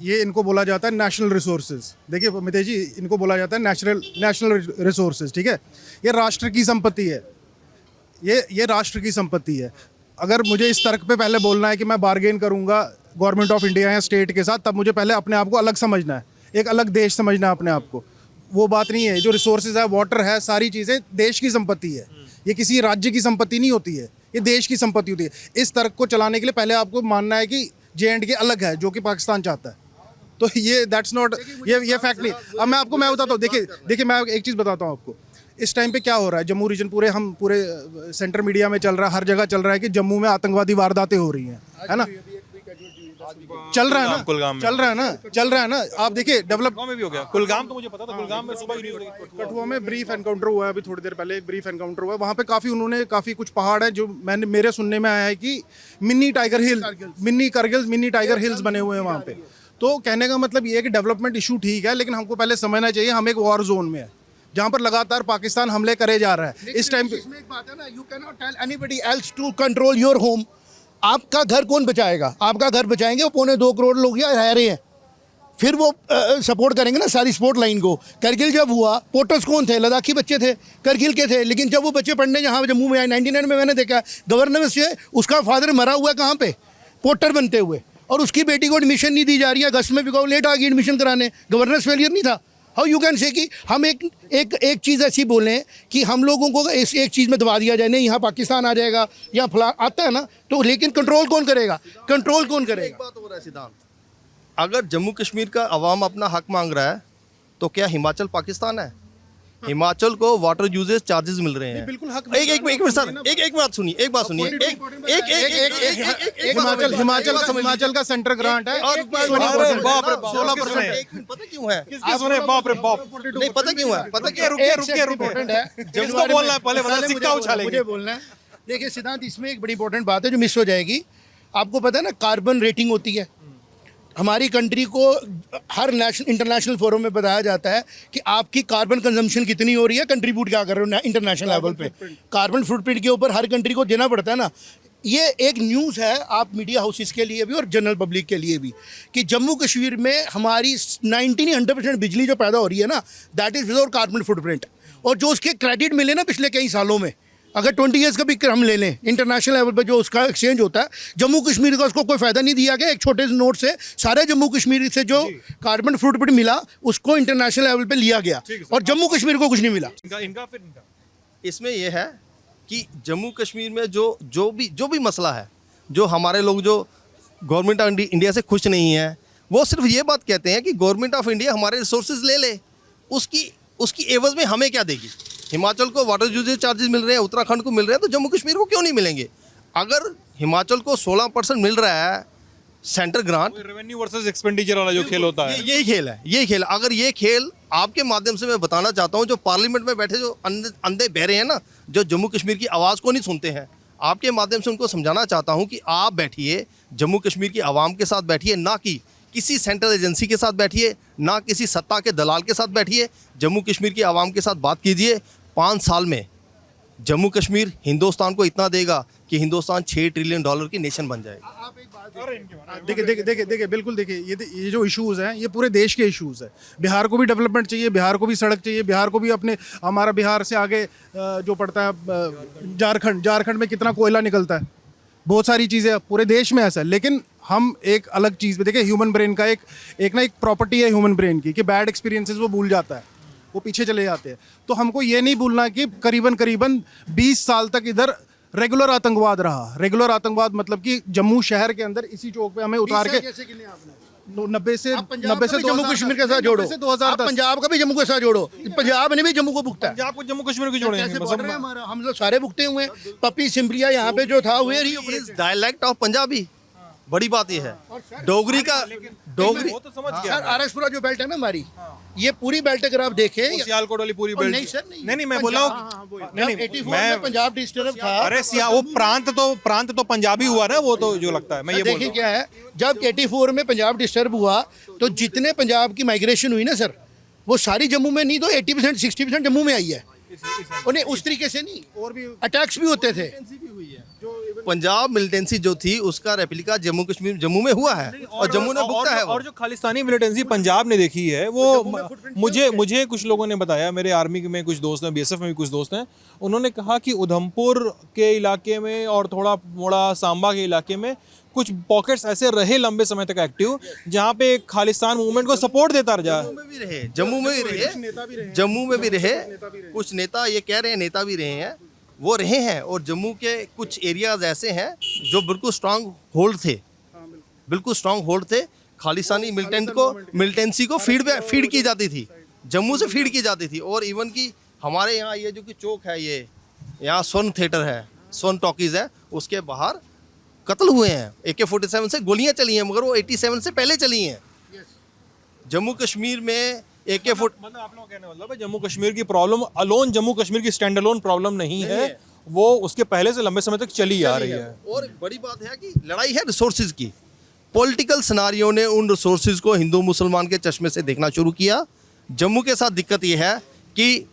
ये इनको बोला जाता है नेशनल रिसोर्सेज। देखिए मितेश जी, इनको बोला जाता है नेशनल रिसोर्सेज, ठीक है? ये राष्ट्र की संपत्ति है, ये राष्ट्र की संपत्ति है। अगर मुझे इस तर्क पे पहले बोलना है कि मैं बार्गेन करूंगा गवर्नमेंट ऑफ इंडिया या स्टेट के साथ, तब मुझे पहले अपने आप को अलग समझना है, एक अलग देश समझना है अपने आप को। वो बात नहीं है। जो रिसोर्सेज है, वाटर है, सारी चीज़ें देश की संपत्ति है। ये किसी राज्य की संपत्ति नहीं होती है, ये देश की संपत्ति होती है। इस तर्क को चलाने के लिए पहले आपको मानना है कि JNK अलग है, जो कि पाकिस्तान चाहता है। तो ये दैट्स नॉट, ये फैक्ट नहीं। अब मैं बताता हूँ, देखिए मैं एक चीज़ बताता हूँ आपको। इस टाइम पे क्या हो रहा है, जम्मू रीजन पूरे सेंटर मीडिया में चल रहा है, हर जगह चल रहा है कि जम्मू में आतंकवादी वारदातें हो रही हैं, है ना? चल रहा है ना, कुलगाम में। चल रहा है ना। आप देखिए डेवलप में भी हो गया। कुलगाम तो मुझे पता था, कुलगाम में सुबह ही न्यूज़ लगी। कठुआ में ब्रीफ एनकाउंटर हुआ है, अभी थोड़ी देर पहले एक ब्रीफ एनकाउंटर हुआ है। वहाँ पे काफ़ी कुछ पहाड़ है जो मेरे सुनने में आया है कि मिनी टाइगर हिल्स बने हुए हैं वहाँ पे। तो कहने का मतलब ये है कि डेवलपमेंट इशू ठीक है, लेकिन हमको पहले समझना चाहिए हम एक वॉर जोन में है, जहाँ पर लगातार पाकिस्तान हमले करे जा रहा है। इस टाइम पे इसमें एक बात है ना, you can not tell anybody else to control your home. आपका घर कौन बचाएगा? आपका घर बचाएंगे वो 2.25 करोड़ लोग यहाँ रह रहे हैं, फिर वो सपोर्ट करेंगे ना सारी सपोर्ट लाइन को। करगिल जब हुआ, पोर्टर्स कौन थे? लद्दाखी बच्चे थे, करगिल के थे। लेकिन जब वो बच्चे पढ़ने यहाँ जम्मू में आए 99 में, मैंने देखा गवर्नर से उसका फादर मरा हुआ है कहाँ पे, पोर्टर बनते हुए, और उसकी बेटी को एडमिशन नहीं दी जा रही है। अगस्त में बिकॉज लेट आ गई एडमिशन कराने, गवर्नर फेलियर नहीं था। हाउ यू कैन से कि हम एक चीज़ ऐसी बोलें कि हम लोगों को एक चीज़ में दबा दिया जाए, नहीं यहाँ पाकिस्तान आ जाएगा या फला आता है ना, तो लेकिन कंट्रोल कौन करेगा? एक बात हो रहा है सिद्धांत, अगर जम्मू कश्मीर का अवाम अपना हक मांग रहा है तो क्या हिमाचल पाकिस्तान है? हिमाचल को वाटर यूजेज चार्जेस मिल रहे हैं। बिल्कुल हक एक मिनट सर, एक बात सुनिए, हिमाचल का सेंटर ग्रांट है और अरे बाप रे बाप, 16%। पता क्यों है? किसकी सुने? बाप रे बाप। नहीं पता क्यों है? पता क्या? रुकिए। जिसको बोलना है पहले बता, सिक्का उछालेंगे। मुझे बोलना है। देखिए सिद्धांत, इसमें एक बड़ी इंपॉर्टेंट बात है जो मिस हो जाएगी। आपको पता है ना, कार्बन रेटिंग होती है हमारी कंट्री को, हर इंटरनेशनल फोरम में बताया जाता है कि आपकी कार्बन कंजम्पशन कितनी हो रही है, कंट्रीब्यूट क्या कर रहे हो इंटरनेशनल लेवल पे। कार्बन फुटप्रिंट के ऊपर हर कंट्री को देना पड़ता है ना। ये एक न्यूज़ है आप मीडिया हाउसेस के लिए भी और जनरल पब्लिक के लिए भी कि जम्मू कश्मीर में हमारी 100% बिजली जो पैदा हो रही है ना, that is without carbon footprint. और जो उसके क्रेडिट मिले ना पिछले कई सालों में, अगर 20 ईयर्स का भी हम ले लें, इंटरनेशनल लेवल पे जो उसका एक्सचेंज होता है, जम्मू कश्मीर का उसको कोई फ़ायदा नहीं दिया गया। एक छोटे से नोट से सारे जम्मू कश्मीर से जो कार्बन फुटप्रिंट मिला उसको इंटरनेशनल लेवल पे लिया गया, और जम्मू कश्मीर को कुछ नहीं मिला। इसमें यह है कि जम्मू कश्मीर में जो भी मसला है, जो हमारे लोग जो गवर्नमेंट ऑफ इंडिया से खुश नहीं है, वो सिर्फ ये बात कहते हैं कि गवर्नमेंट ऑफ इंडिया हमारे रिसोर्सेज ले ले, उसकी एवज में हमें क्या देगी? हिमाचल को वाटर यूजेज चार्जेस मिल रहे हैं, उत्तराखंड को मिल रहे हैं, तो जम्मू कश्मीर को क्यों नहीं मिलेंगे? अगर हिमाचल को 16% मिल रहा है centre grant, revenue versus expenditure वाला जो खेल होता है, यही खेल है। अगर ये खेल आपके माध्यम से मैं बताना चाहता हूँ, जो पार्लियामेंट में बैठे जो अंधे बहरे हैं ना, जो जम्मू कश्मीर की आवाज़ को नहीं सुनते हैं, आपके माध्यम से उनको समझाना चाहता हूँ कि आप बैठिए, जम्मू कश्मीर की आवाम के साथ बैठिए, ना कि किसी सेंट्रल एजेंसी के साथ बैठिए, ना किसी सत्ता के दलाल के साथ बैठिए। जम्मू कश्मीर की आवाम के साथ बात कीजिए। 5 साल में जम्मू कश्मीर हिंदुस्तान को इतना देगा कि हिंदुस्तान $6 ट्रिलियन की नेशन बन जाएगा। देखिए बिल्कुल, देखिए ये जो इश्यूज़ हैं ये पूरे देश के इश्यूज़ है। बिहार को भी डेवलपमेंट चाहिए, बिहार को भी सड़क चाहिए, बिहार को भी हमारा बिहार से आगे जो पड़ता है झारखंड में कितना कोयला निकलता है, बहुत सारी चीज़ें पूरे देश में ऐसा है। लेकिन हम एक अलग चीज़ पे देखिए, ह्यूमन ब्रेन का एक प्रॉपर्टी है ह्यूमन ब्रेन की, कि बैड एक्सपीरियंसेस वो भूल जाता है, वो पीछे चले जाते हैं। तो हमको ये नहीं भूलना कि करीबन 20 साल तक इधर रेगुलर आतंकवाद रहा। रेगुलर आतंकवाद मतलब कि जम्मू शहर के अंदर इसी चौक पे हमें उतार के 90 से जम्मू कश्मीर के साथ जोड़ो, 2010 पंजाब का भी जम्मू के साथ जोड़ो। पंजाब ने भी जम्मू को भुगता है। पंजाब को जम्मू कश्मीर को जोड़ेंगे, कैसे बोल रहे हैं हमारा, हम लोग सारे भुगते हुए हैं। पप्पी सिमरिया यहाँ पे जो था डायलेक्ट ऑफ पंजाबी, बड़ी बात ये है। डोगरी वो तो समझ गया। सर आरएसपुरा जो बेल्ट है ना हमारी, ये पूरी बेल्ट अगर आप देखें, सियालकोट वाली पूरी बेल्ट। नहीं सर, नहीं मैं बोल रहा हूँ, नहीं 84 में पंजाब डिस्टर्ब था। अरे वो प्रांत तो पंजाबी हुआ ना, वो तो जो लगता है मैं ये बोल रहा देखिए क्या है, जब 84 में पंजाब डिस्टर्ब हुआ तो जितने पंजाब की माइग्रेशन हुई ना सर, वो सारी जम्मू में नहीं तो 80% 60% जम्मू में आई है। उन्हें उस तरीके से नहीं, और भी अटैक्स भी होते थे। पंजाब मिलिटेंसी जो थी उसका रेप्लिका जम्मू में हुआ है, और जम्मू ने भुगता है। और जो खालिस्तानी मिलिटेंसी पंजाब ने देखी है, वो मुझे कुछ लोगों ने बताया, मेरे आर्मी में कुछ दोस्त हैं, बीएसएफ में भी कुछ दोस्त हैं, उन्होंने कहा कि उधमपुर के इलाके में और थोड़ा मोड़ा सांबा के इलाके में कुछ पॉकेट्स ऐसे रहे लंबे समय तक एक्टिव, जहाँ पे खालिस्तान मूवमेंट को सपोर्ट देता रहा। जम्मू में भी रहे, कुछ नेता ये कह रहे हैं, नेता भी रहे हैं, वो रहे हैं। और जम्मू के कुछ एरियाज ऐसे हैं जो बिल्कुल स्ट्रांग होल्ड थे, खालिस्तानी मिलिटेंसी को फीड की जाती थी, जम्मू से फीड की जाती थी। और इवन की हमारे यहाँ ये जो कि चौक है, ये यहाँ स्वर्ण थिएटर है, स्वर्ण टॉकीज है, उसके बाहर कत्ल हुए हैं, AK-47 से गोलियां चली हैं, मगर वो 87 से पहले चली हैं। जम्मू कश्मीर में मतलब आप लोग कहने मतलब है जम्मू कश्मीर की प्रॉब्लम अलोन, जम्मू कश्मीर की स्टैंड अलोन प्रॉब्लम नहीं है, वो उसके पहले से लंबे समय तक चली आ रही है। और बड़ी बात है कि लड़ाई है रिसोर्सेज की। पॉलिटिकल सिनारियो ने उन रिसोर्सेज को हिंदू मुसलमान के चश्मे से देखना शुरू किया। जम्मू के साथ दिक्कत यह है कि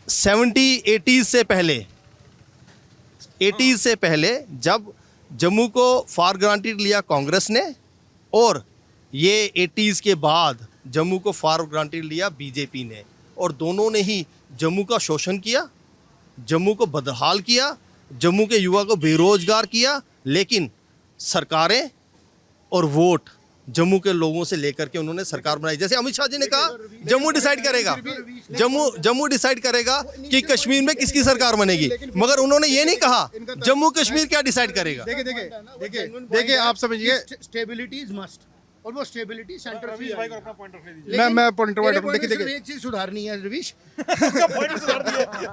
70-80s से पहले, 80s से पहले जब जम्मू को फॉर ग्रांटेड लिया कांग्रेस ने, और ये 80s के बाद जम्मू को फॉर ग्रांटेड लिया बीजेपी ने, और दोनों ने ही जम्मू का शोषण किया, जम्मू को बदहाल किया, जम्मू के युवा को बेरोजगार किया। लेकिन सरकारें और वोट जम्मू के लोगों से लेकर के उन्होंने सरकार बनाई। जैसे अमित शाह जी ने कहा जम्मू डिसाइड करेगा, जम्मू डिसाइड करेगा कि कश्मीर में किसकी सरकार बनेगी, मगर उन्होंने ये नहीं कहा जम्मू कश्मीर क्या डिसाइड करेगा। देखिए आप समझिए, स्टेबिलिटी इज मस्ट, और वो स्टेबिलिटी सेंटर मैं पॉइंट देखिए एक चीज सुधारनी है रवीश,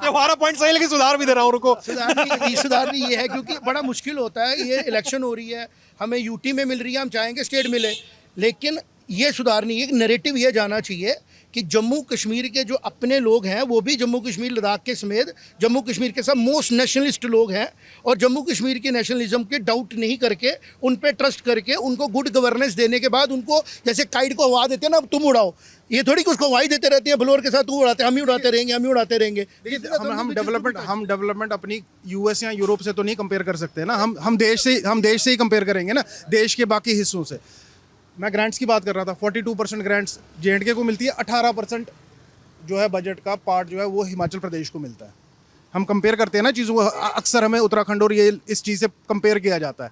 हमारा पॉइंट सही, लेकिन सुधार भी दे रहा हूँ, रुको। सुधारनी ये है क्योंकि बड़ा मुश्किल होता है, ये इलेक्शन हो रही है, हमें यूटी में मिल रही है, हम चाहेंगे स्टेट मिले, लेकिन ये सुधारनी है, नैरेटिव ये जाना चाहिए कि जम्मू कश्मीर के जो अपने लोग हैं वो भी जम्मू कश्मीर लद्दाख के समेत जम्मू कश्मीर के सब मोस्ट नेशनलिस्ट लोग हैं, और जम्मू कश्मीर के नेशनलिज्म के डाउट नहीं करके, उन पे ट्रस्ट करके, उनको गुड गवर्नेंस देने के बाद, उनको जैसे काइट को हवा देते हैं ना, तुम उड़ाओ, ये थोड़ी कि उसको हवाई देते रहते हैं ब्लोअर के साथ, तू उड़ाते, हम ही उड़ाते रहेंगे, हम ही उड़ाते रहेंगे। हम डेवलपमेंट अपनी यूएस या यूरोप से तो नहीं कंपेयर कर सकते ना, हम देश से ही कंपेयर करेंगे ना, देश के बाकी हिस्सों से। मैं ग्रांट्स की बात कर रहा था, 42% ग्रांट्स J&K को मिलती है, 18% जो है बजट का पार्ट जो है वो हिमाचल प्रदेश को मिलता है। हम कंपेयर करते हैं ना चीज़ों को, अक्सर हमें उत्तराखंड और ये इस चीज़ से कंपेयर किया जाता है।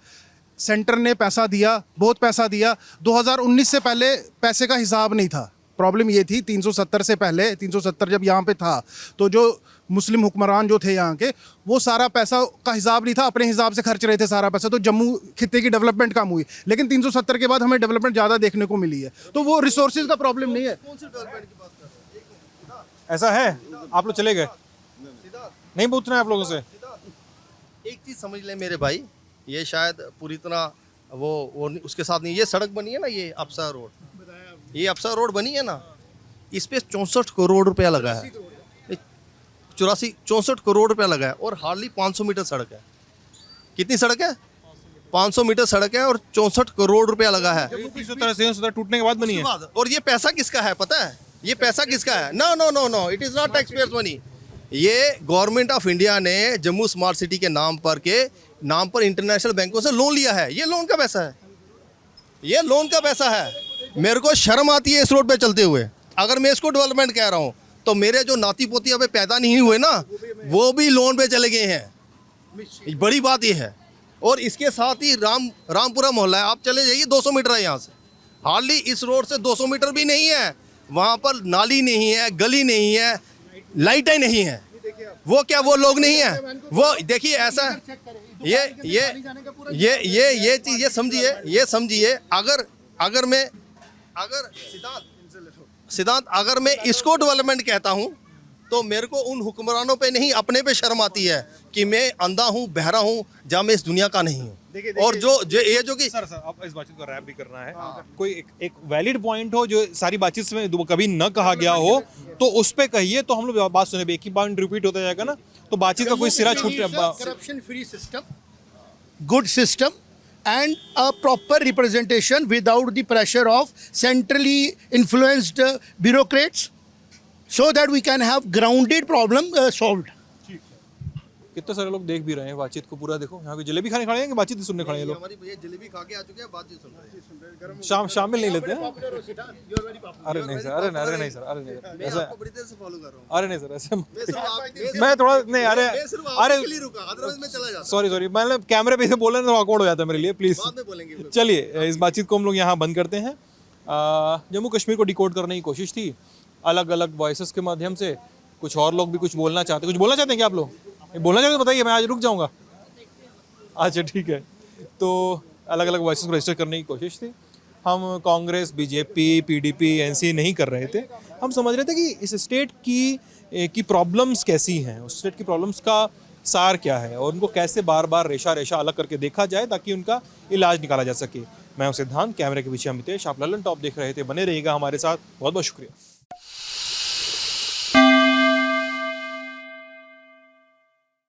सेंटर ने पैसा दिया, बहुत पैसा दिया। 2019 से पहले पैसे का हिसाब नहीं था, प्रॉब्लम ये थी 370 से पहले, 370 जब यहाँ पे था तो जो मुस्लिम हुक्मरान जो थे यहाँ के, वो सारा पैसा का हिसाब नहीं था, अपने हिसाब से खर्च रहे थे सारा पैसा, तो जम्मू खित्ते की डेवलपमेंट कम हुई। लेकिन 370 के बाद हमें डेवलपमेंट ज़्यादा देखने को मिली है, तो वो रिसोर्सेज का प्रॉब्लम नहीं है। ऐसा है, आप लोग चले गए, नहीं पूछना है आप लोगों से। एक चीज़ समझ ले मेरे भाई, ये शायद पूरी तरह वो उसके साथ नहीं, ये सड़क बनी है ना, ये अफसर रोड, ये अफसर रोड बनी है ना, इस पे 64 करोड़ रुपया लगा है, 64 करोड़ रुपया लगा है, और हार्डली 500 मीटर सड़क है। कितनी सड़क है? 500 मीटर सड़क है, और 64 करोड़ रुपया लगा है। टूटने के बाद बनी है। और ये पैसा किसका है पता है? ये पैसा किसका है? No, it is not tax payers money. ये गवर्नमेंट ऑफ इंडिया ने जम्मू स्मार्ट सिटी के नाम पर इंटरनेशनल बैंकों से लोन लिया है। ये लोन का पैसा है, ये लोन का पैसा है। मेरे को शर्म आती है इस रोड पे चलते हुए। अगर मैं इसको डेवलपमेंट कह रहा हूँ तो मेरे जो नाती पोती अभी पैदा नहीं हुए ना, वो भी लोन पे चले गए हैं। बड़ी बात ये है। और इसके साथ ही रामपुरा मोहल्ला है, आप चले जाइए 200 मीटर है यहाँ से, हार्डली इस रोड से 200 मीटर भी नहीं है। वहाँ पर नाली नहीं है, गली नहीं है, लाइटें नहीं है। वो क्या वो लोग नहीं है? वो देखिए ऐसा ये चीज ये समझिए सिद्धांत अगर मैं इसको डेवलपमेंट कहता हूँ तो मेरे को उन हुक्मरानों पे नहीं अपने पे शर्म आती है कि मैं अंधा हूँ, बहरा हूँ, जहाँ मैं इस दुनिया का नहीं हूँ। और जो कि सर अब इस बातचीत को रैप भी करना है। कोई एक वैलिड पॉइंट हो जो सारी बातचीत में कभी न कहा गया हो तो उस पे कहिए, तो हम लोग बात सुने। एक ही पॉइंट रिपीट होता जाएगा ना, तो बातचीत का कोई सिरा छूट। Corruption free system, good system, and a proper representation without the pressure of centrally influenced bureaucrats, so that we can have grounded problem solved. कितने सारे लोग देख भी रहे हैं बातचीत को पूरा। देखो यहाँ पे जलेबी खाने खड़े हैं कि बातचीत सुनने खड़े हैं लोग? हमारी भैया जलेबी खा के आ चुके हैं, बातचीत सुन रहे हैं। शामिल नहीं लेते हैं? अरे नहीं सर, अरे नहीं सर, ऐसा बड़ी देर से फॉलो कर रहा हूँ। अरे नहीं सर, ऐसे मैं थोड़ा नहीं, अरे सॉरी मतलब कैमरे पे से बोलने तो ऑकवर्ड हो जाता है मेरे लिए, प्लीज। चलिए इस बातचीत को हम लोग यहाँ बंद करते हैं। जम्मू कश्मीर को डिकोड करने की कोशिश थी अलग अलग वॉइसेस के माध्यम से। कुछ और लोग भी कुछ बोलना चाहते हैं क्या आप लोग? बोलना चाहते तो बताइए, मैं आज रुक जाऊंगा। अच्छा ठीक है। तो अलग अलग वॉइसेस को रजिस्टर करने की कोशिश थी। हम कांग्रेस, बीजेपी, पीडीपी, एनसी नहीं कर रहे थे। हम समझ रहे थे कि इस स्टेट की प्रॉब्लम्स कैसी हैं, उस स्टेट की प्रॉब्लम्स का सार क्या है और उनको कैसे बार बार रेशा रेशा अलग करके देखा जाए ताकि उनका इलाज निकाला जा सके। मैं हूं सिद्धांत, कैमरे के पीछे अमितेश, आप ललन टॉप देख रहे थे। बने रहिएगा हमारे साथ। बहुत बहुत शुक्रिया।